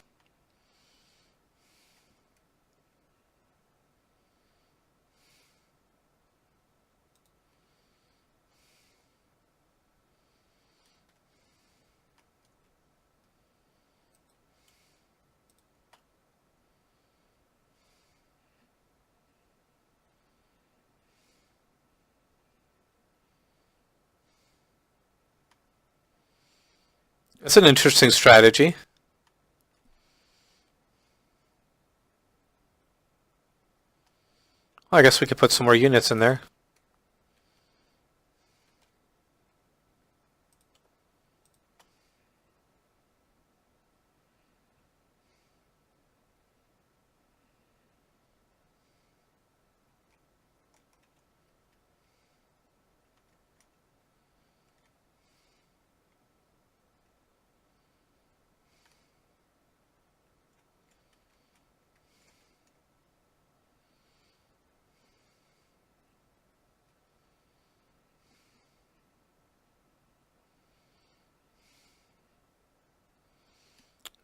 It's an interesting strategy. Well, I guess we could put some more units in there.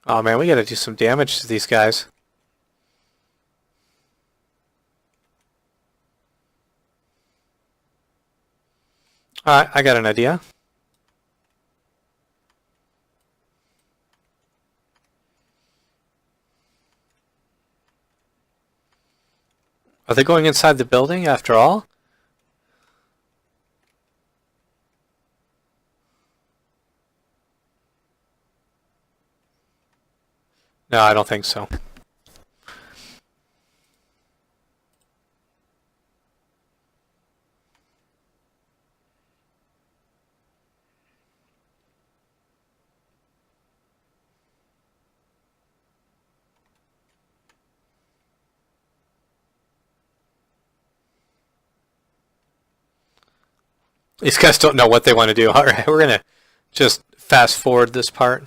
Oh man, we gotta do some damage to these guys. Alright, I got an idea. Are they going inside the building after all? No, I don't think so. These guys don't know what they want to do. Alright, we're gonna just fast forward this part.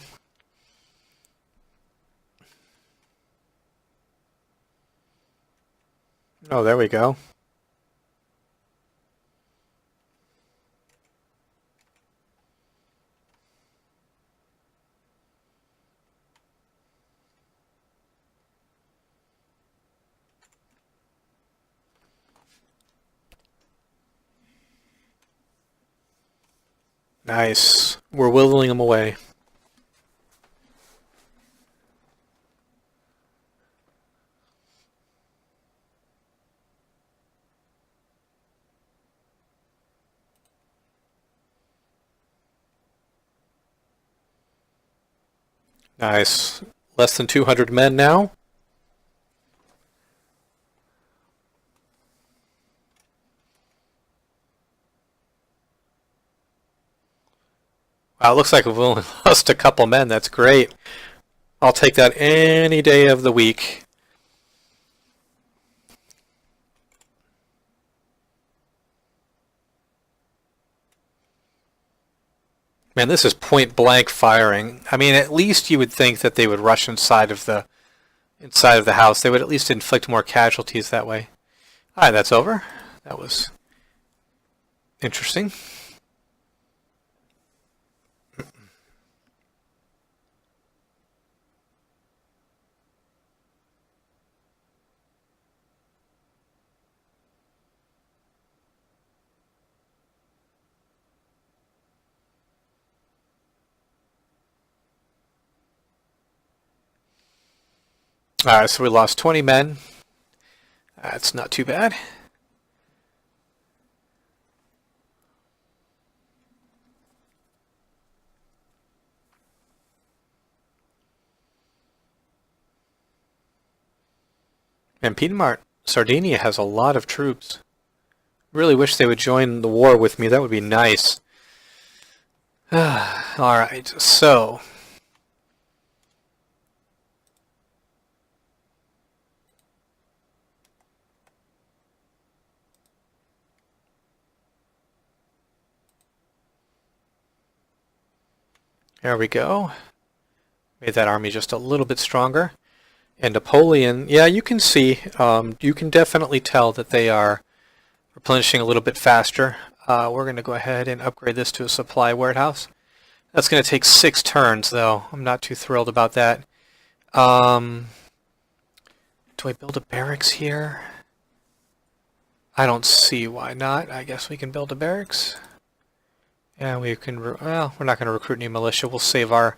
Oh, there we go. Nice. We're whittling them away. Nice. Less than 200 men now. Wow, it looks like we've only lost a couple men. That's great. I'll take that any day of the week. Man, this is point blank firing. I mean, at least you would think that they would rush inside of the house. They would at least inflict more casualties that way. Alright, that's over. That was interesting. Alright, so we lost 20 men. That's not too bad. And Piedmont, Sardinia has a lot of troops. Really wish they would join the war with me. That would be nice. Alright, so there we go. Made that army just a little bit stronger. And Napoleon, yeah, you can see, you can definitely tell that they are replenishing a little bit faster. We're going to go ahead and upgrade this to a supply warehouse. That's going to take 6 turns, though. I'm not too thrilled about that. Do I build a barracks here? I don't see why not. I guess we can build a barracks. And we can, well, we're not going to recruit any militia. We'll save our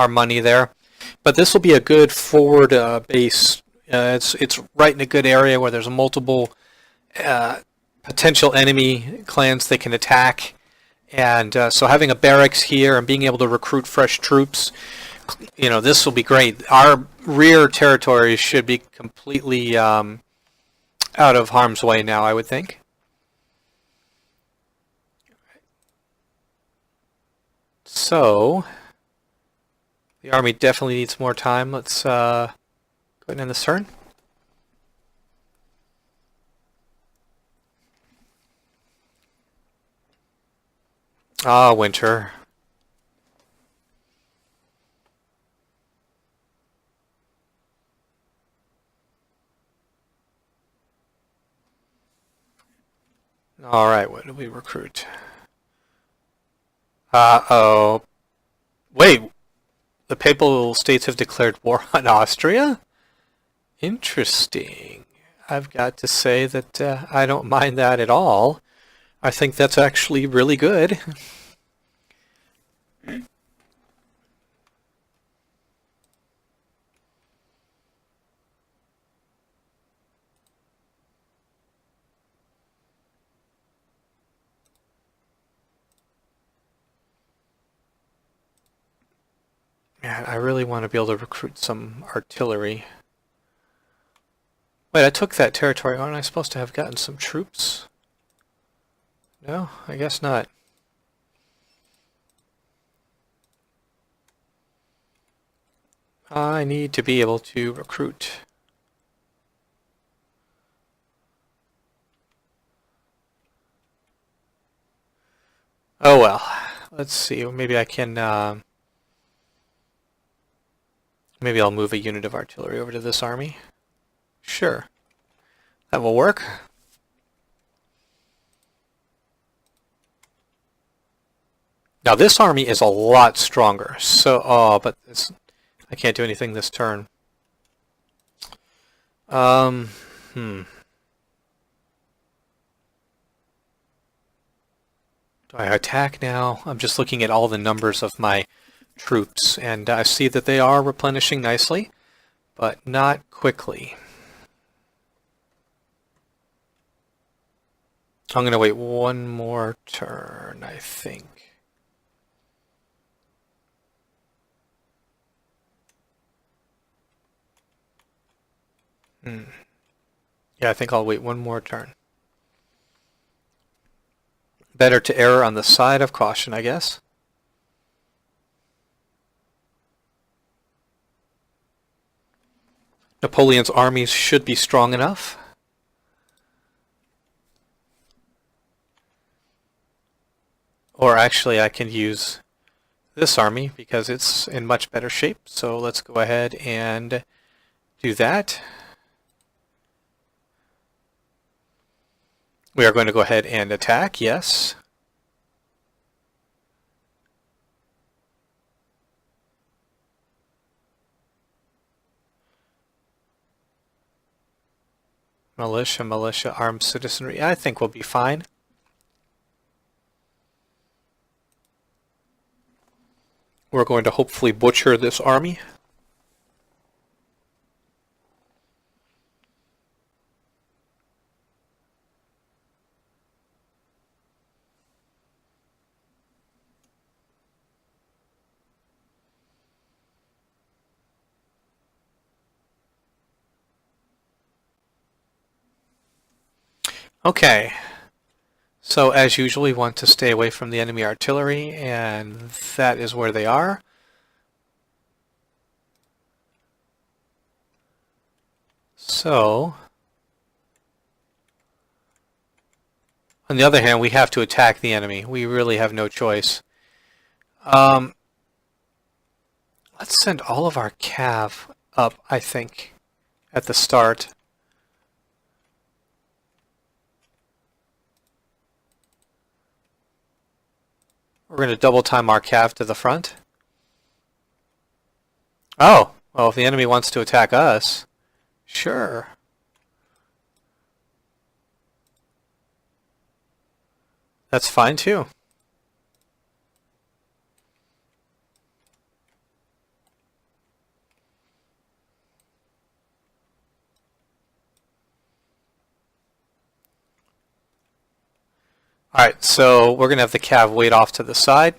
money there. But this will be a good forward base. It's right in a good area where there's multiple potential enemy clans they can attack. And so having a barracks here and being able to recruit fresh troops, you know, this will be great. Our rear territories should be completely out of harm's way now, I would think. So the army definitely needs more time. Let's go ahead and end this turn. Ah, winter. All right, what do we recruit? Uh-oh. Wait, The Papal States have declared war on Austria? Interesting. I've got to say that I don't mind that at all. I think that's actually really good. Man, I really want to be able to recruit some artillery. Wait, I took that territory. Aren't I supposed to have gotten some troops? No, I guess not. I need to be able to recruit. Oh well. Let's see. Maybe I can... maybe I'll move a unit of artillery over to this army. Sure. That will work. Now this army is a lot stronger. So, but I can't do anything this turn. Do I attack now? I'm just looking at all the numbers of my troops, and I see that they are replenishing nicely, but not quickly. I'm going to wait one more turn, I think. Yeah, I think I'll wait one more turn. Better to err on the side of caution, I guess. Napoleon's armies should be strong enough. Or actually, I can use this army because it's in much better shape. So let's go ahead and do that. We are going to go ahead and attack, yes. Militia, armed citizenry. I think we'll be fine. We're going to hopefully butcher this army. Okay, so as usual we want to stay away from the enemy artillery, and that is where they are. So, on the other hand, we have to attack the enemy. We really have no choice. Let's send all of our cav up, I think, at the start. We're going to double time our cav to the front. Oh, well, if the enemy wants to attack us, sure. That's fine too. Alright, so we're going to have the cav wait off to the side.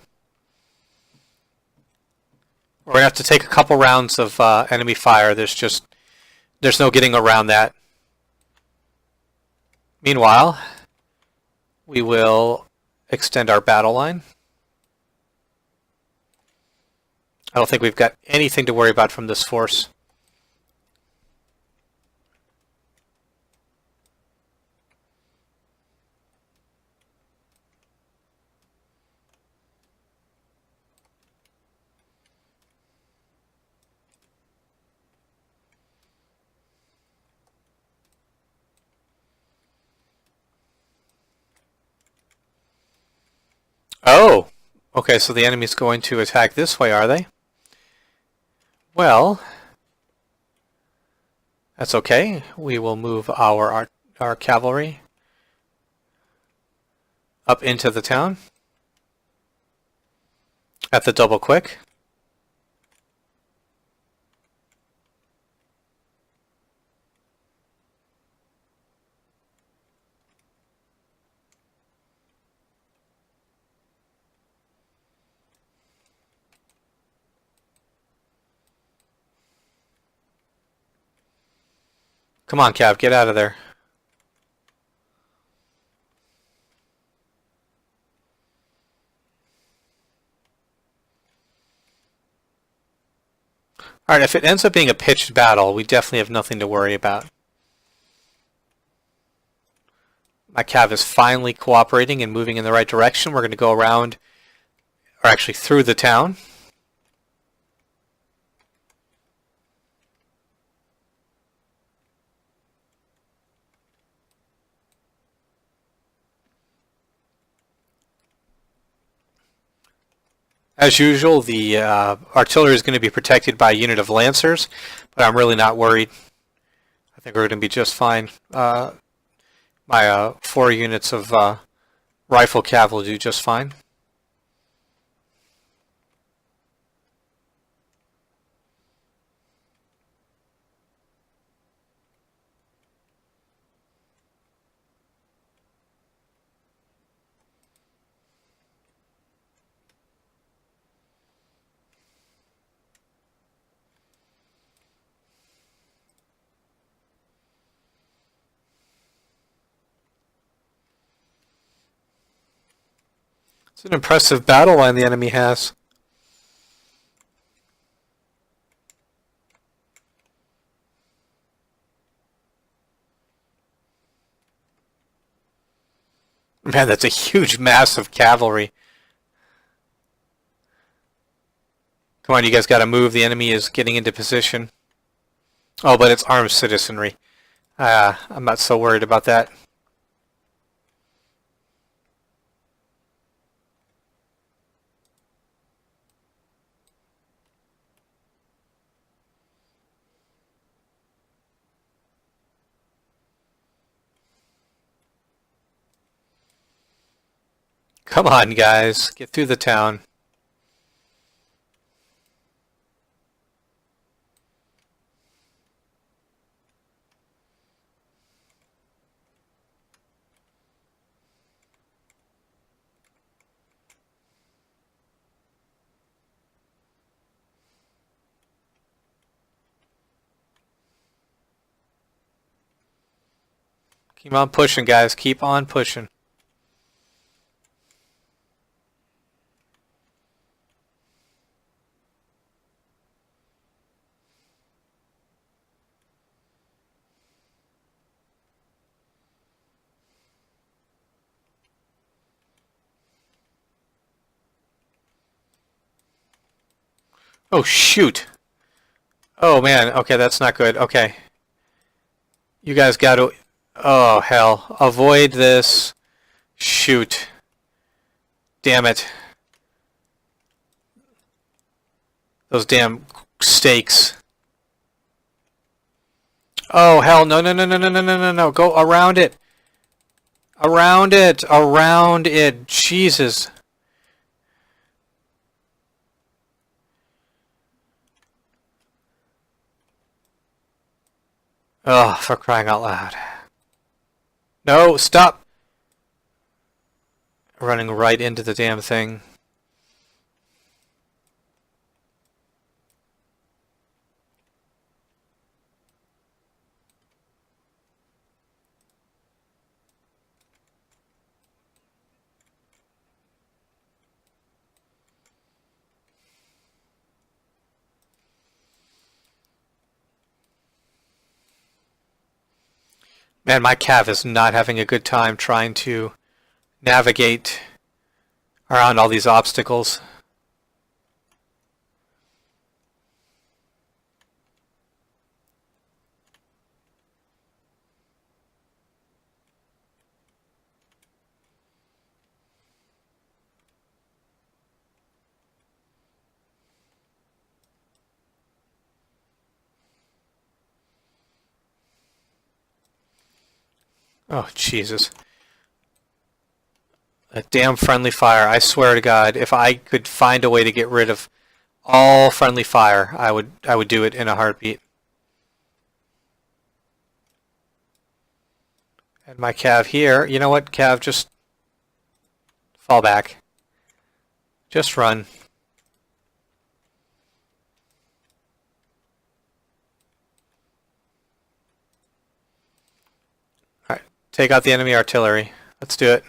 We're going to have to take a couple rounds of enemy fire. There's no getting around that. Meanwhile, we will extend our battle line. I don't think we've got anything to worry about from this force. Oh, okay, so the enemy's going to attack this way, are they? Well, that's okay. We will move our cavalry up into the town at the double quick. Come on, Cav, get out of there. Alright, if it ends up being a pitched battle, we definitely have nothing to worry about. My Cav is finally cooperating and moving in the right direction. We're going to go around, or actually through the town. As usual, the artillery is going to be protected by a unit of lancers, but I'm really not worried. I think we're going to be just fine. My 4 units of rifle cav will do just fine. It's an impressive battle line the enemy has. Man, that's a huge mass of cavalry. Come on, you guys got to move. The enemy is getting into position. Oh, but it's armed citizenry. I'm not so worried about that. Come on, guys. Get through the town. Keep on pushing, guys. Keep on pushing. Oh, shoot. Oh, man. Okay, that's not good. Okay. You guys got to... Oh, hell. Avoid this. Shoot. Damn it. Those damn stakes. Oh, hell. No, no, no, no, no, no, no, no, no. Go around it. Around it. Around it. Jesus. Oh, for crying out loud. No, stop. Running right into the damn thing. Man, my cav is not having a good time trying to navigate around all these obstacles. Oh, Jesus. That damn friendly fire. I swear to God, if I could find a way to get rid of all friendly fire, I would do it in a heartbeat. And my Cav here. You know what, Cav? Just fall back. Just run. Alright. Take out the enemy artillery. Let's do it.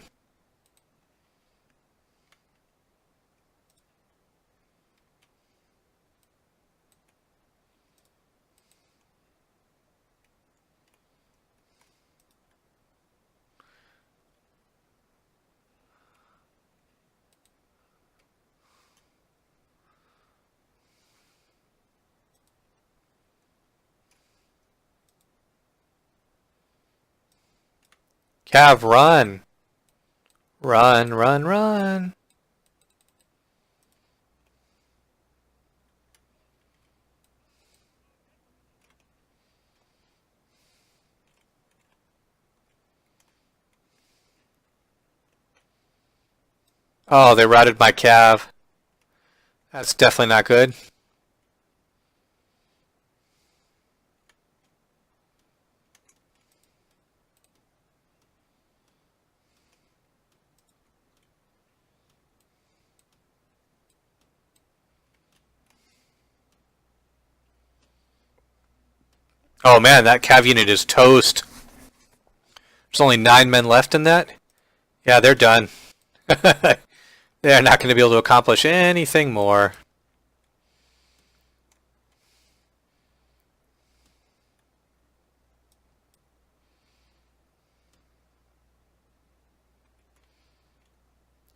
Cav, run! Run, run, run! Oh, they routed my Cav. That's definitely not good. Oh man, that Cav unit is toast. There's only 9 men left in that. Yeah, they're done. They're not going to be able to accomplish anything more.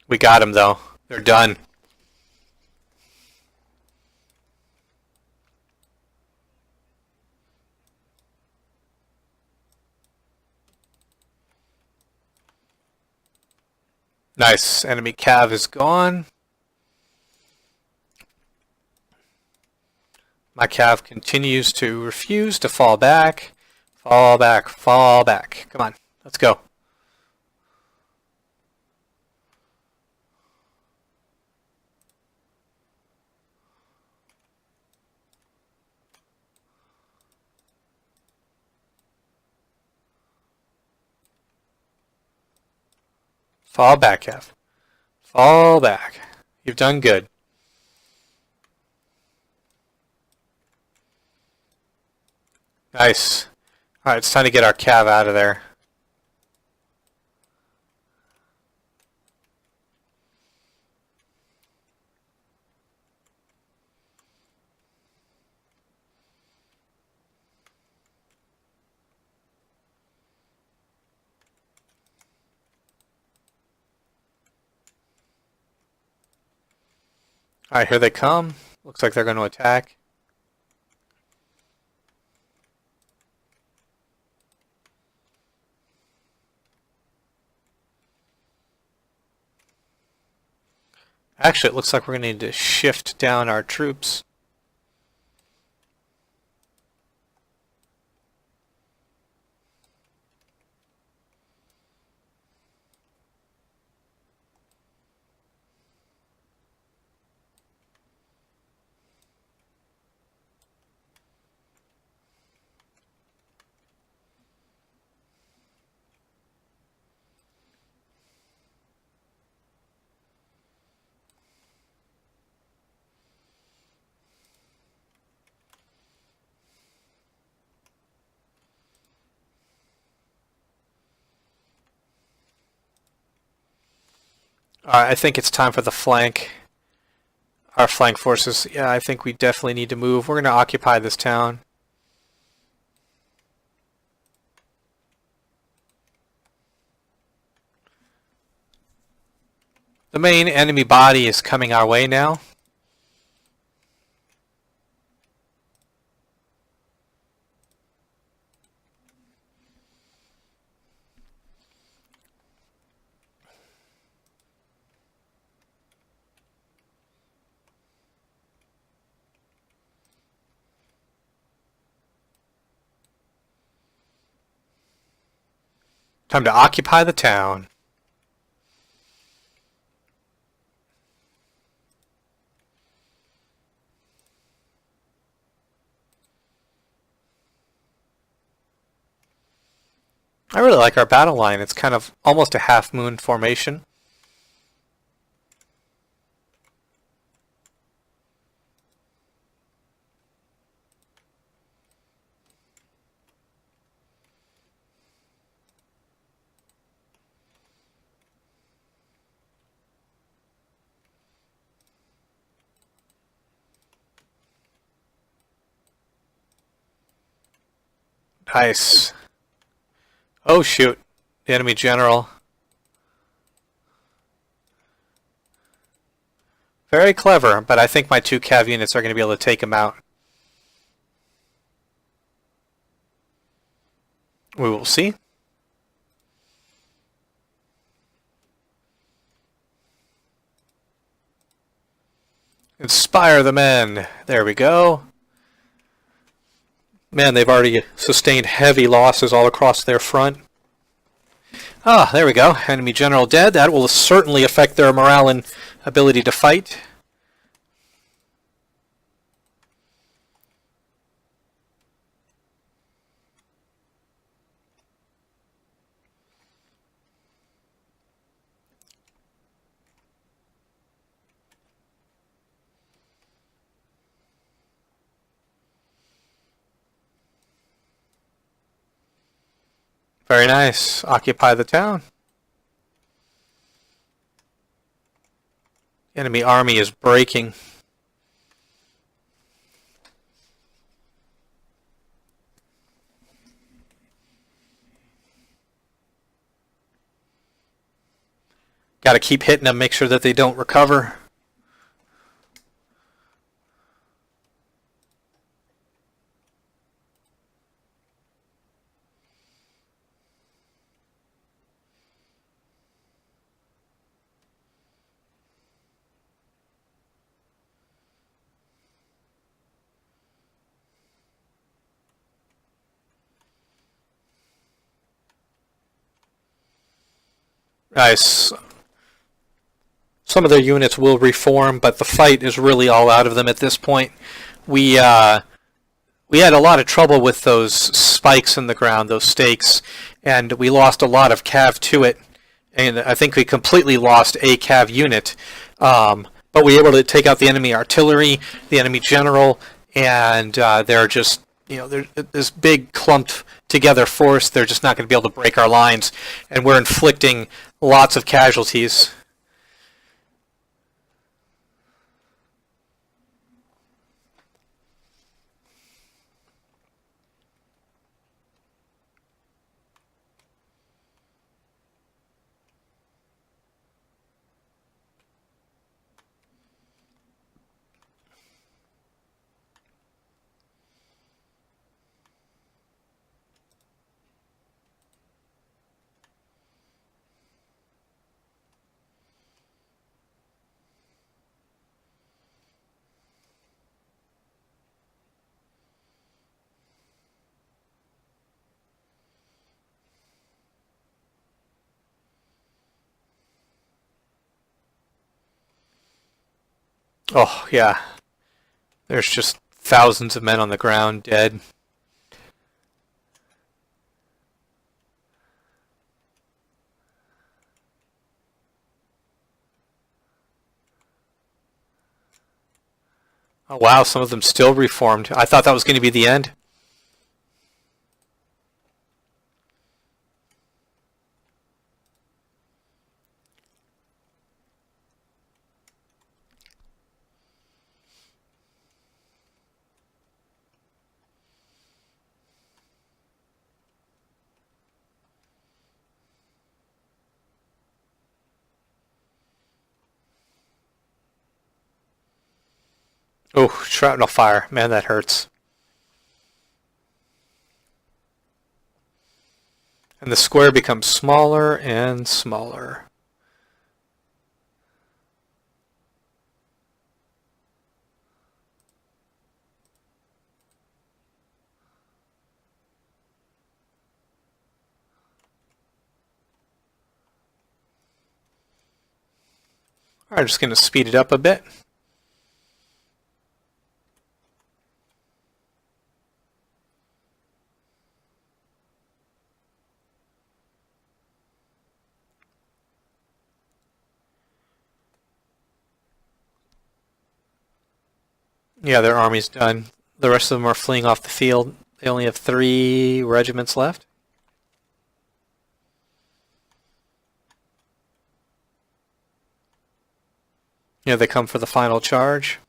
We got them though. They're done. Nice. Enemy Cav is gone. My Cav continues to refuse to fall back. Fall back. Fall back. Come on. Let's go. Fall back, Cav. Fall back. You've done good. Nice. Alright, it's time to get our Cav out of there. Alright, here they come. Looks like they're going to attack. Actually, it looks like we're going to need to shift down our troops. Alright, I think it's time for the flank. Our flank forces. Yeah, I think we definitely need to move. We're going to occupy this town. The main enemy body is coming our way now. Time to occupy the town. I really like our battle line. It's kind of almost a half moon formation. Nice. Oh shoot. The enemy general. Very clever, but I think my 2 cav units are going to be able to take him out. We will see. Inspire the men. There we go. Man, they've already sustained heavy losses all across their front. Ah, there we go. Enemy general dead. That will certainly affect their morale and ability to fight. Very nice. Occupy the town. Enemy army is breaking. Got to keep hitting them, make sure that they don't recover. Nice. Some of their units will reform, but the fight is really all out of them at this point. We had a lot of trouble with those spikes in the ground, those stakes, and we lost a lot of cav to it. And I think we completely lost a cav unit. But we were able to take out the enemy artillery, the enemy general, and they're just, they're this big clumped together force. They're just not going to be able to break our lines, and we're inflicting lots of casualties. Oh, yeah. There's just thousands of men on the ground dead. Oh, wow, some of them still reformed. I thought that was going to be the end. Oh, shrapnel fire. Man, that hurts. And the square becomes smaller and smaller. All right, just going to speed it up a bit. Yeah, their army's done. The rest of them are fleeing off the field. They only have 3 regiments left. Yeah, they come for the final charge.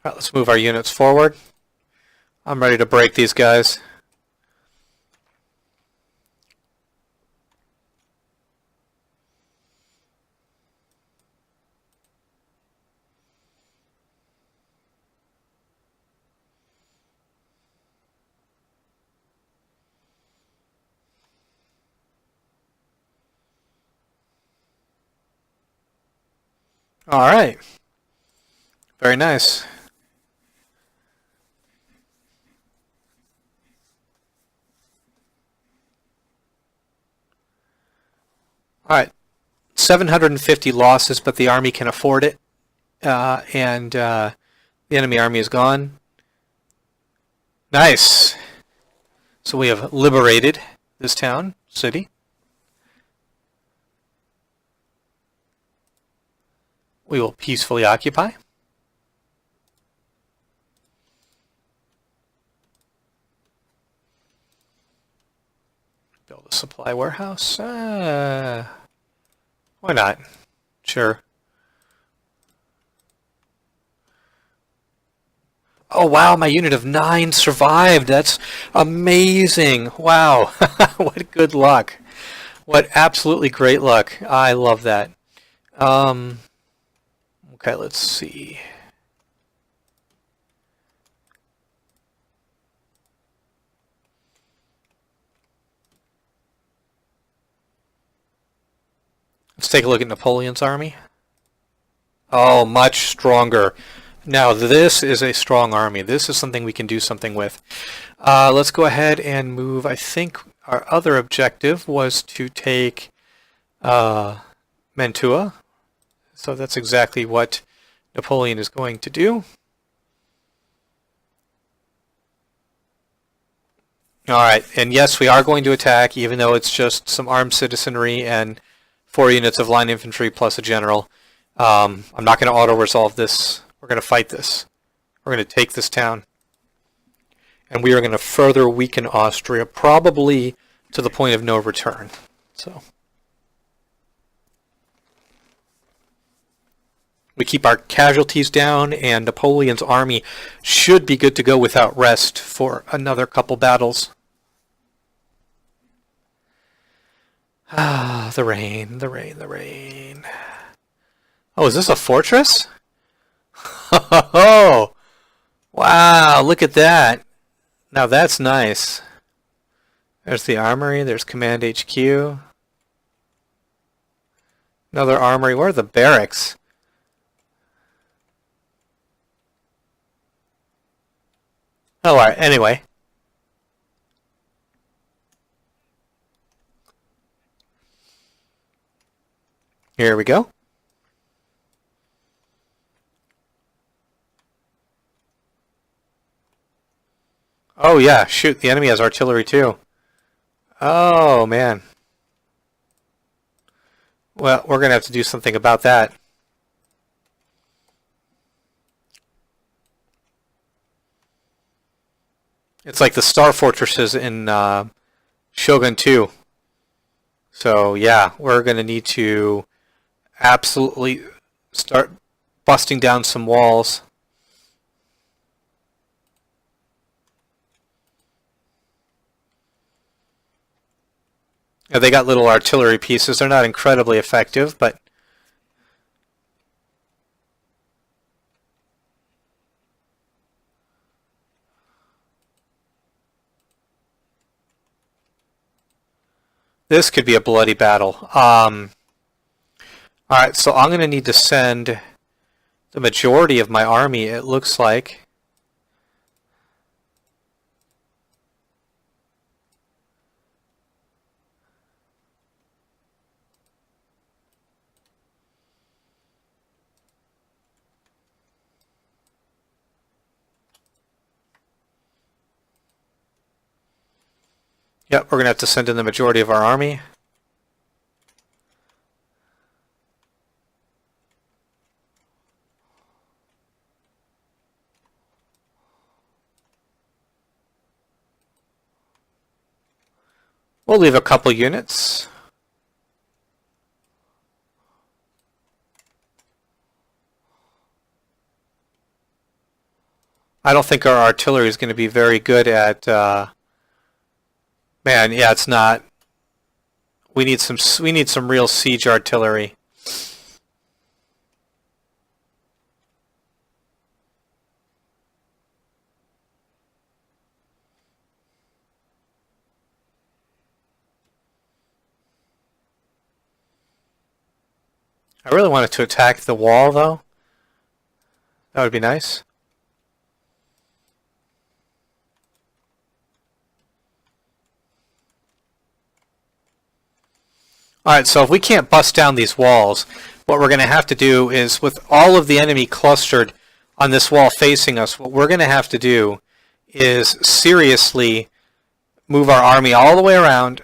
All right, let's move our units forward. I'm ready to break these guys. All right. Very nice. All right. 750 losses, but the army can afford it. And the enemy army is gone. Nice. So we have liberated this town, city. We will peacefully occupy. Build a supply warehouse. Why not? Sure. Oh wow, my unit of 9 survived. That's amazing. Wow. What good luck. What absolutely great luck. I love that. Okay, let's see. Let's take a look at Napoleon's army. Oh, much stronger. Now, this is a strong army. This is something we can do something with. Let's go ahead and move. I think our other objective was to take Mantua. So that's exactly what Napoleon is going to do. All right, and yes, we are going to attack, even though it's just some armed citizenry and 4 units of line infantry plus a general. I'm not going to auto-resolve this. We're going to fight this. We're going to take this town. And we are going to further weaken Austria, probably to the point of no return. So we keep our casualties down, and Napoleon's army should be good to go without rest for another couple battles. Ah, the rain, the rain, the rain. Oh, is this a fortress? Oh, wow, look at that. Now that's nice. There's the armory, there's Command HQ. Another armory. Where are the barracks? Oh, all right, anyway. Here we go. Oh yeah, shoot, the enemy has artillery too. Oh man. Well, we're going to have to do something about that. It's like the Star Fortresses in Shogun 2. So yeah, we're going to need to absolutely start busting down some walls. Yeah, they got little artillery pieces. They're not incredibly effective, but this could be a bloody battle. Alright, so I'm going to need to send the majority of my army, it looks like. Yep, we're going to have to send in the majority of our army. We'll leave a couple units. I don't think our artillery is going to be very good at... man, yeah, it's not. We need some real siege artillery. I really wanted to attack the wall, though. That would be nice. Alright, so if we can't bust down these walls, what we're going to have to do is, with all of the enemy clustered on this wall facing us, what we're going to have to do is seriously move our army all the way around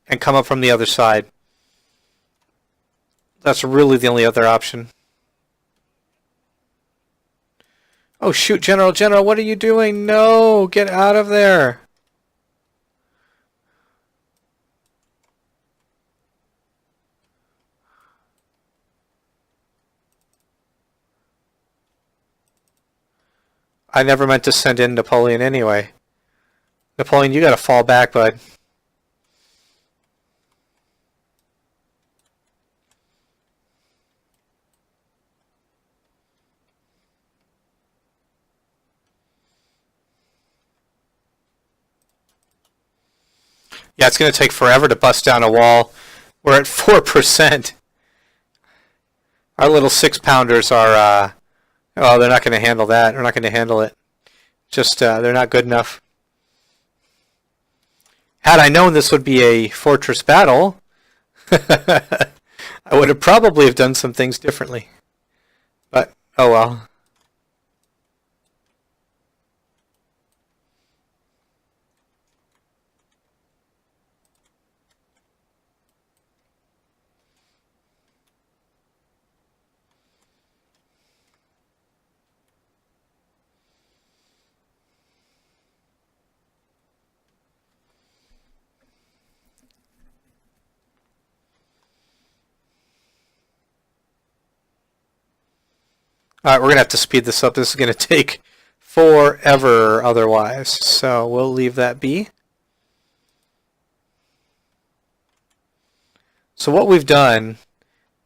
and come up from the other side. That's really the only other option. Oh shoot, General, what are you doing? No, get out of there. I never meant to send in Napoleon anyway. Napoleon, you gotta fall back, bud. Yeah, it's going to take forever to bust down a wall. We're at 4%. Our little 6-pounders are, oh, they're not going to handle that. They're not going to handle it. Just, they're not good enough. Had I known this would be a fortress battle, I would have probably have done some things differently. But, oh well. Alright, we're going to have to speed this up. This is going to take forever otherwise. So we'll leave that be. So what we've done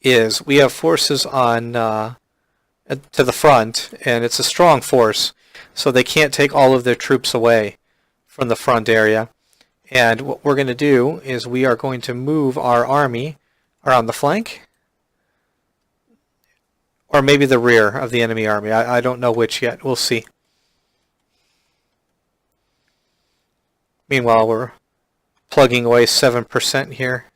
is we have forces on to the front, and it's a strong force, so they can't take all of their troops away from the front area. And what we're going to do is we are going to move our army around the flank, or maybe the rear of the enemy army. I don't know which yet. We'll see. Meanwhile, we're plugging away 7% here.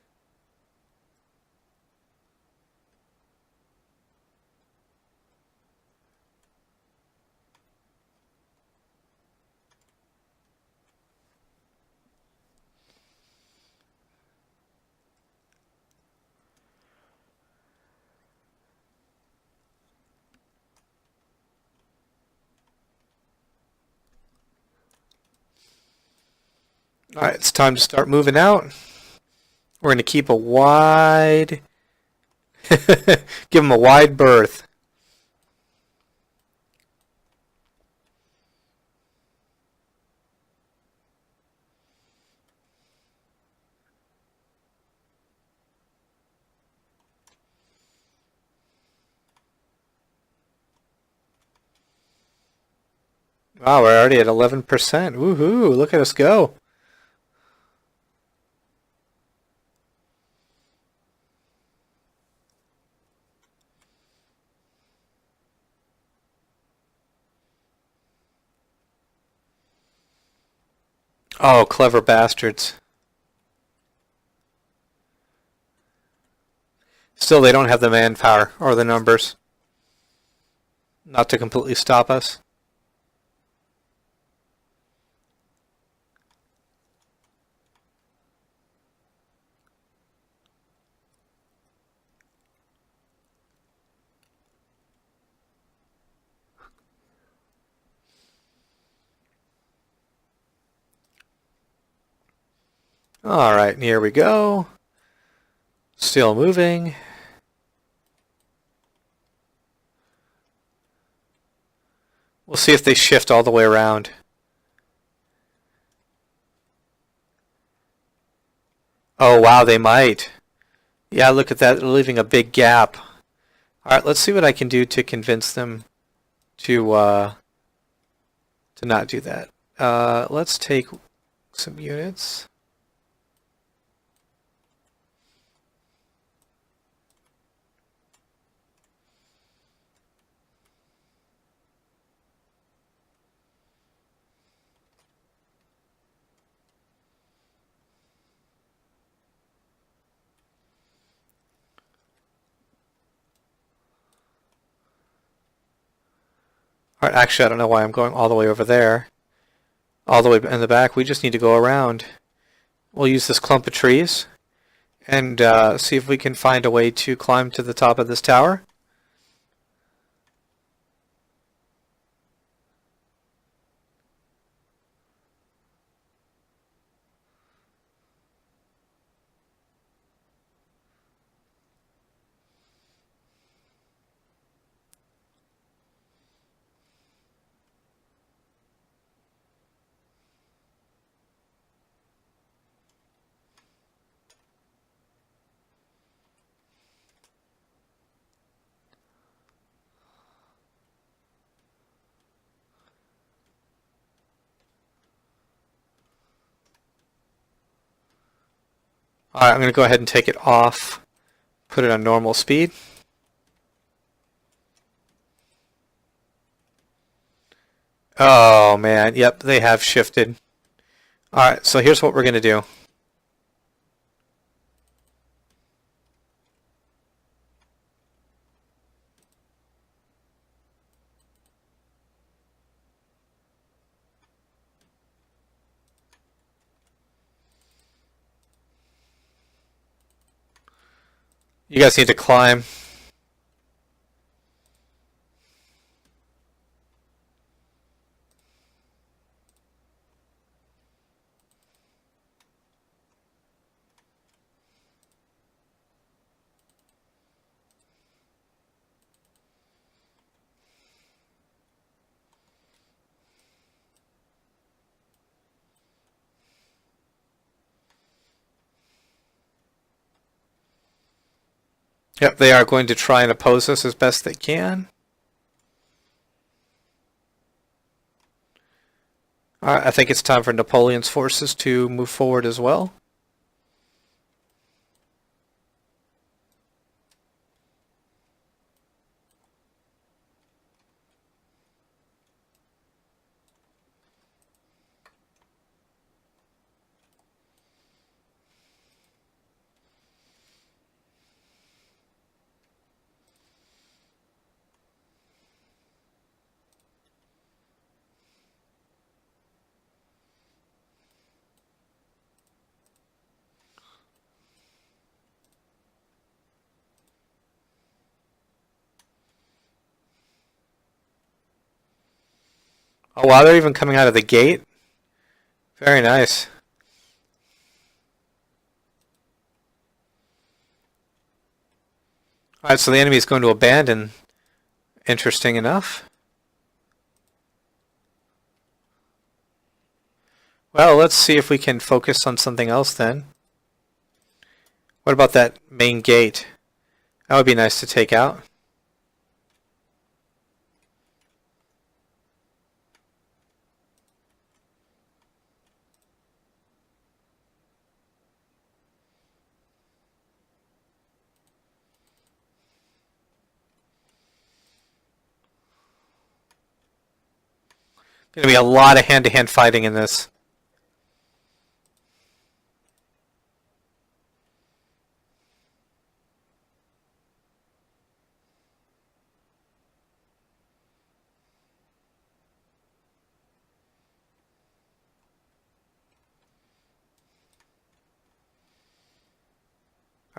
Alright, it's time to start moving out. We're going to keep a wide... give them a wide berth. Wow, we're already at 11%. Woohoo, look at us go. Oh, clever bastards. Still, they don't have the manpower or the numbers not to completely stop us. Alright, here we go. Still moving. We'll see if they shift all the way around. Oh, wow, they might. Yeah, look at that. They're leaving a big gap. Alright, let's see what I can do to convince them to not do that. Let's take some units. Alright, actually, I don't know why I'm going all the way over there. All the way in the back. We just need to go around. We'll use this clump of trees and see if we can find a way to climb to the top of this tower. Alright, I'm going to go ahead and take it off. Put it on normal speed. Oh man, yep, they have shifted. Alright, so here's what we're going to do. You guys need to climb. Yep, they are going to try and oppose us as best they can. Alright, I think it's time for Napoleon's forces to move forward as well. Oh wow, they're even coming out of the gate. Very nice. Alright, so the enemy is going to abandon. Interesting enough. Well, let's see if we can focus on something else then. What about that main gate? That would be nice to take out. Going to be a lot of hand-to-hand fighting in this.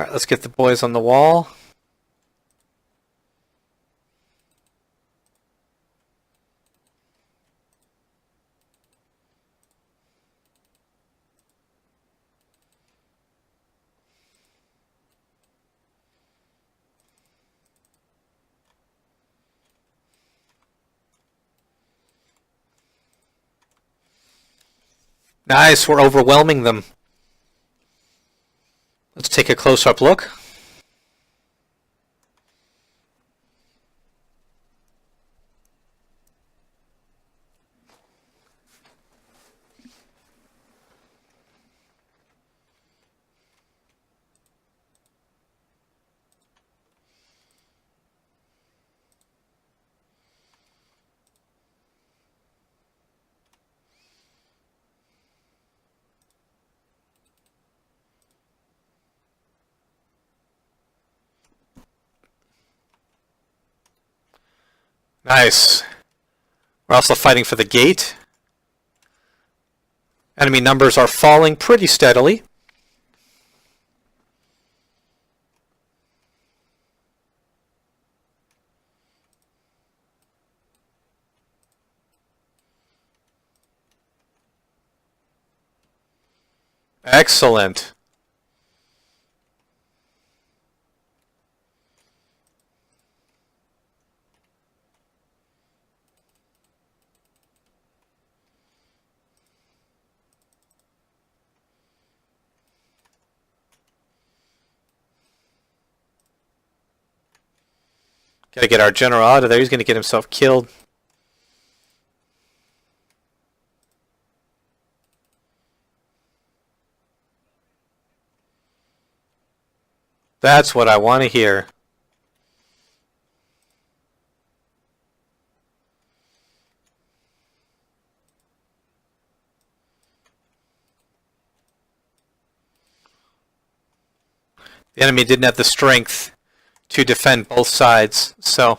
Alright, let's get the boys on the wall. Nice, we're overwhelming them. Let's take a close-up look. Nice. We're also fighting for the gate. Enemy numbers are falling pretty steadily. Excellent. Gotta get our general out of there. He's gonna get himself killed. That's what I want to hear. The enemy didn't have the strength to defend both sides, so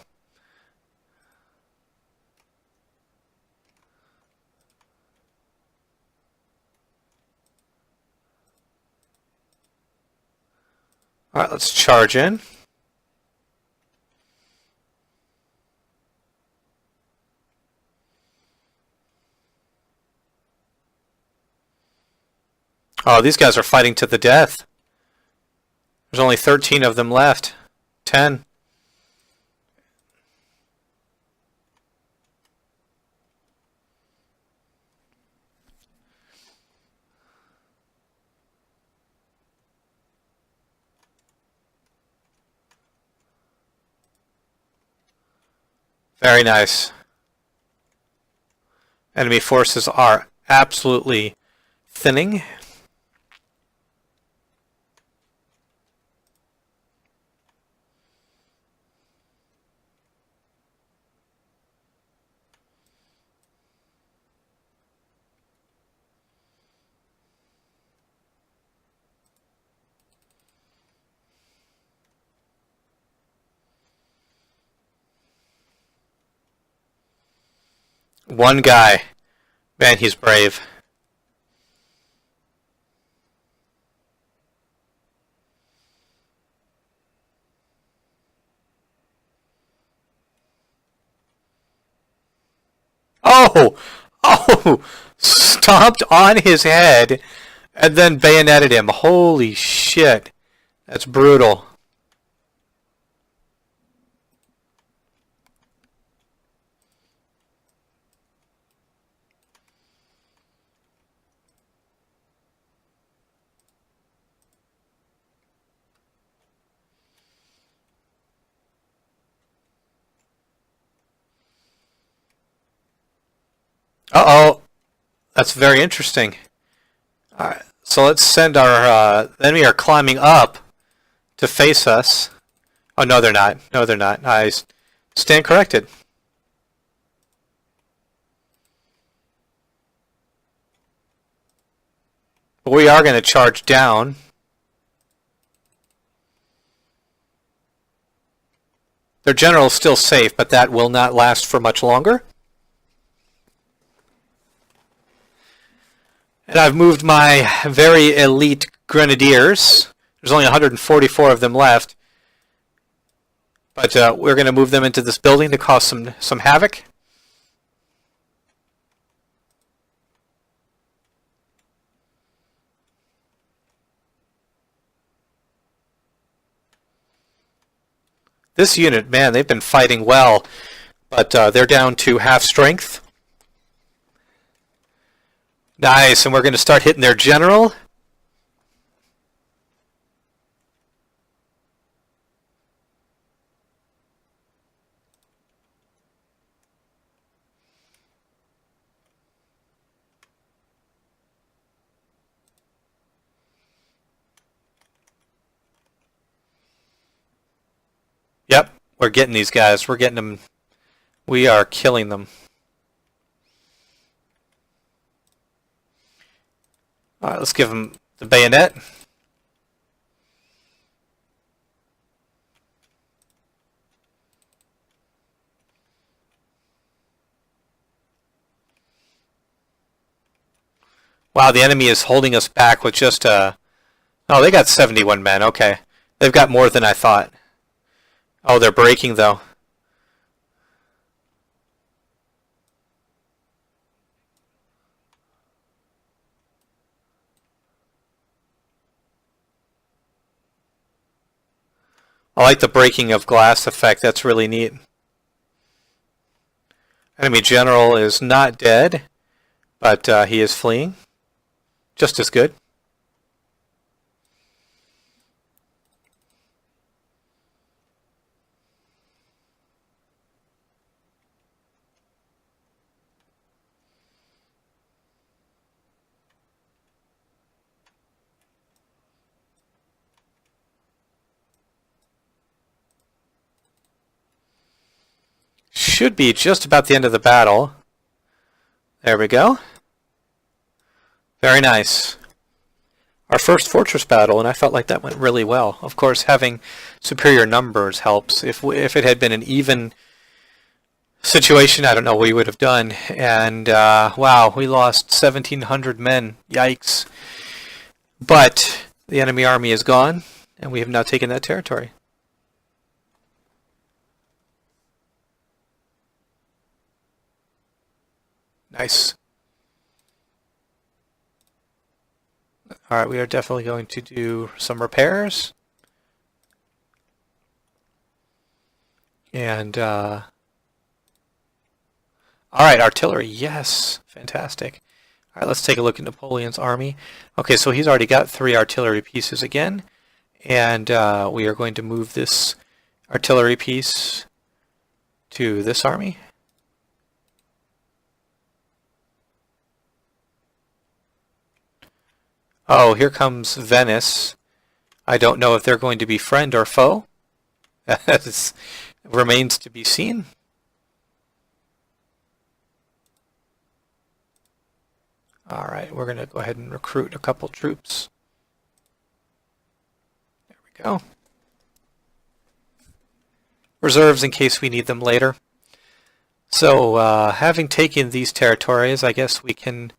alright, let's charge in. Oh, these guys are fighting to the death. There's only 13 of them left. 10. Very nice. Enemy forces are absolutely thinning. One guy. Man, he's brave. Oh! Oh! Stomped on his head and then bayoneted him. Holy shit. That's brutal. Uh-oh. That's very interesting. Alright, so let's send our... the enemy are climbing up to face us. Oh, no, they're not. No, they're not. I stand corrected. But we are going to charge down. Their general is still safe, but that will not last for much longer. And I've moved my very elite grenadiers There's only 144 of them left. But we're going to move them into this building to cause some havoc. This unit, man, they've been fighting well, but they're down to half strength. Nice, and we're going to start hitting their general. Yep, we're getting these guys. We're getting them. We are killing them. All right, let's give them the bayonet. Wow, the enemy is holding us back with just oh, they got 71 men. Okay, they've got more than I thought. Oh, they're breaking though. I like the breaking of glass effect. That's really neat. Enemy general is not dead, but he is fleeing. Just as good. Should be just about the end of the battle. There we go. Very nice. Our first fortress battle, and I felt like that went really well. Of course, having superior numbers helps. If it had been an even situation, I don't know what we would have done. And wow, we lost 1,700 men. Yikes. But the enemy army is gone, and we have now taken that territory. Nice. Alright, we are definitely going to do some repairs. And, alright, artillery, yes, fantastic. Alright, let's take a look at Napoleon's army. Okay, so he's already got 3 artillery pieces again. And we are going to move this artillery piece to this army. Oh, here comes Venice. I don't know if they're going to be friend or foe. That remains to be seen. Alright, we're going to go ahead and recruit a couple troops. There we go. Reserves in case we need them later. So, having taken these territories, I guess we can...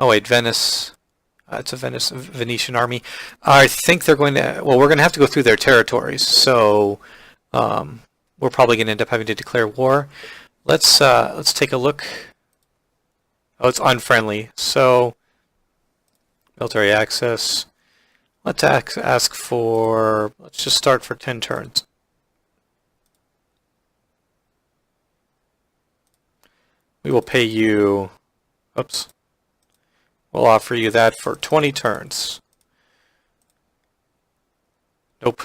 Oh wait, Venice. It's a Venetian army. I think they're going to... Well, we're going to have to go through their territories, so we're probably going to end up having to declare war. Let's take a look. Oh, it's unfriendly. So, military access. Let's ask for... Let's just start for 10 turns. We will pay you... Oops. We'll offer you that for 20 turns. Nope.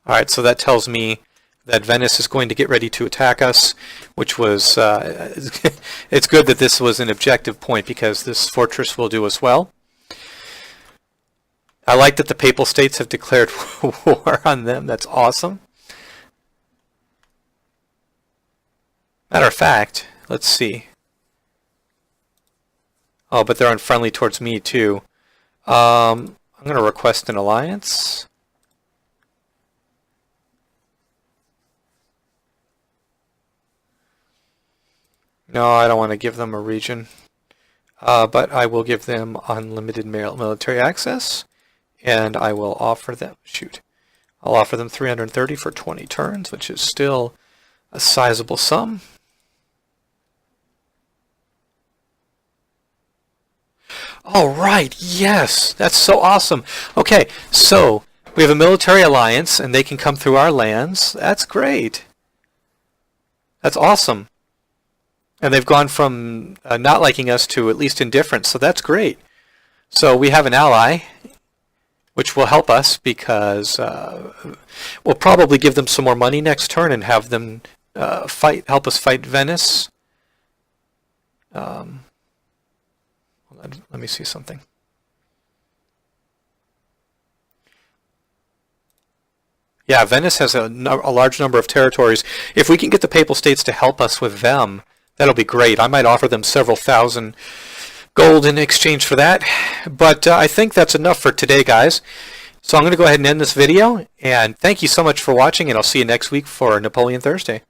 Alright, so that tells me that Venice is going to get ready to attack us, which was... it's good that this was an objective point because this fortress will do us well. I like that the Papal States have declared war on them. That's awesome. Matter of fact, let's see. Oh, but they're unfriendly towards me too. I'm going to request an alliance. No, I don't want to give them a region. but I will give them unlimited military access, and I will offer them, I'll offer them 330 for 20 turns, which is still a sizable sum. All right, yes, that's so awesome. Okay, so we have a military alliance, and they can come through our lands. That's great. That's awesome. And they've gone from not liking us to at least indifferent, so that's great. So we have an ally, which will help us because we'll probably give them some more money next turn and have them help us fight Venice. Let me see something. Yeah, Venice has a large number of territories. If we can get the Papal States to help us with them, that'll be great. I might offer them several thousand gold in exchange for that. But I think that's enough for today, guys. So I'm going to go ahead and end this video. And thank you so much for watching, and I'll see you next week for Napoleon Thursday.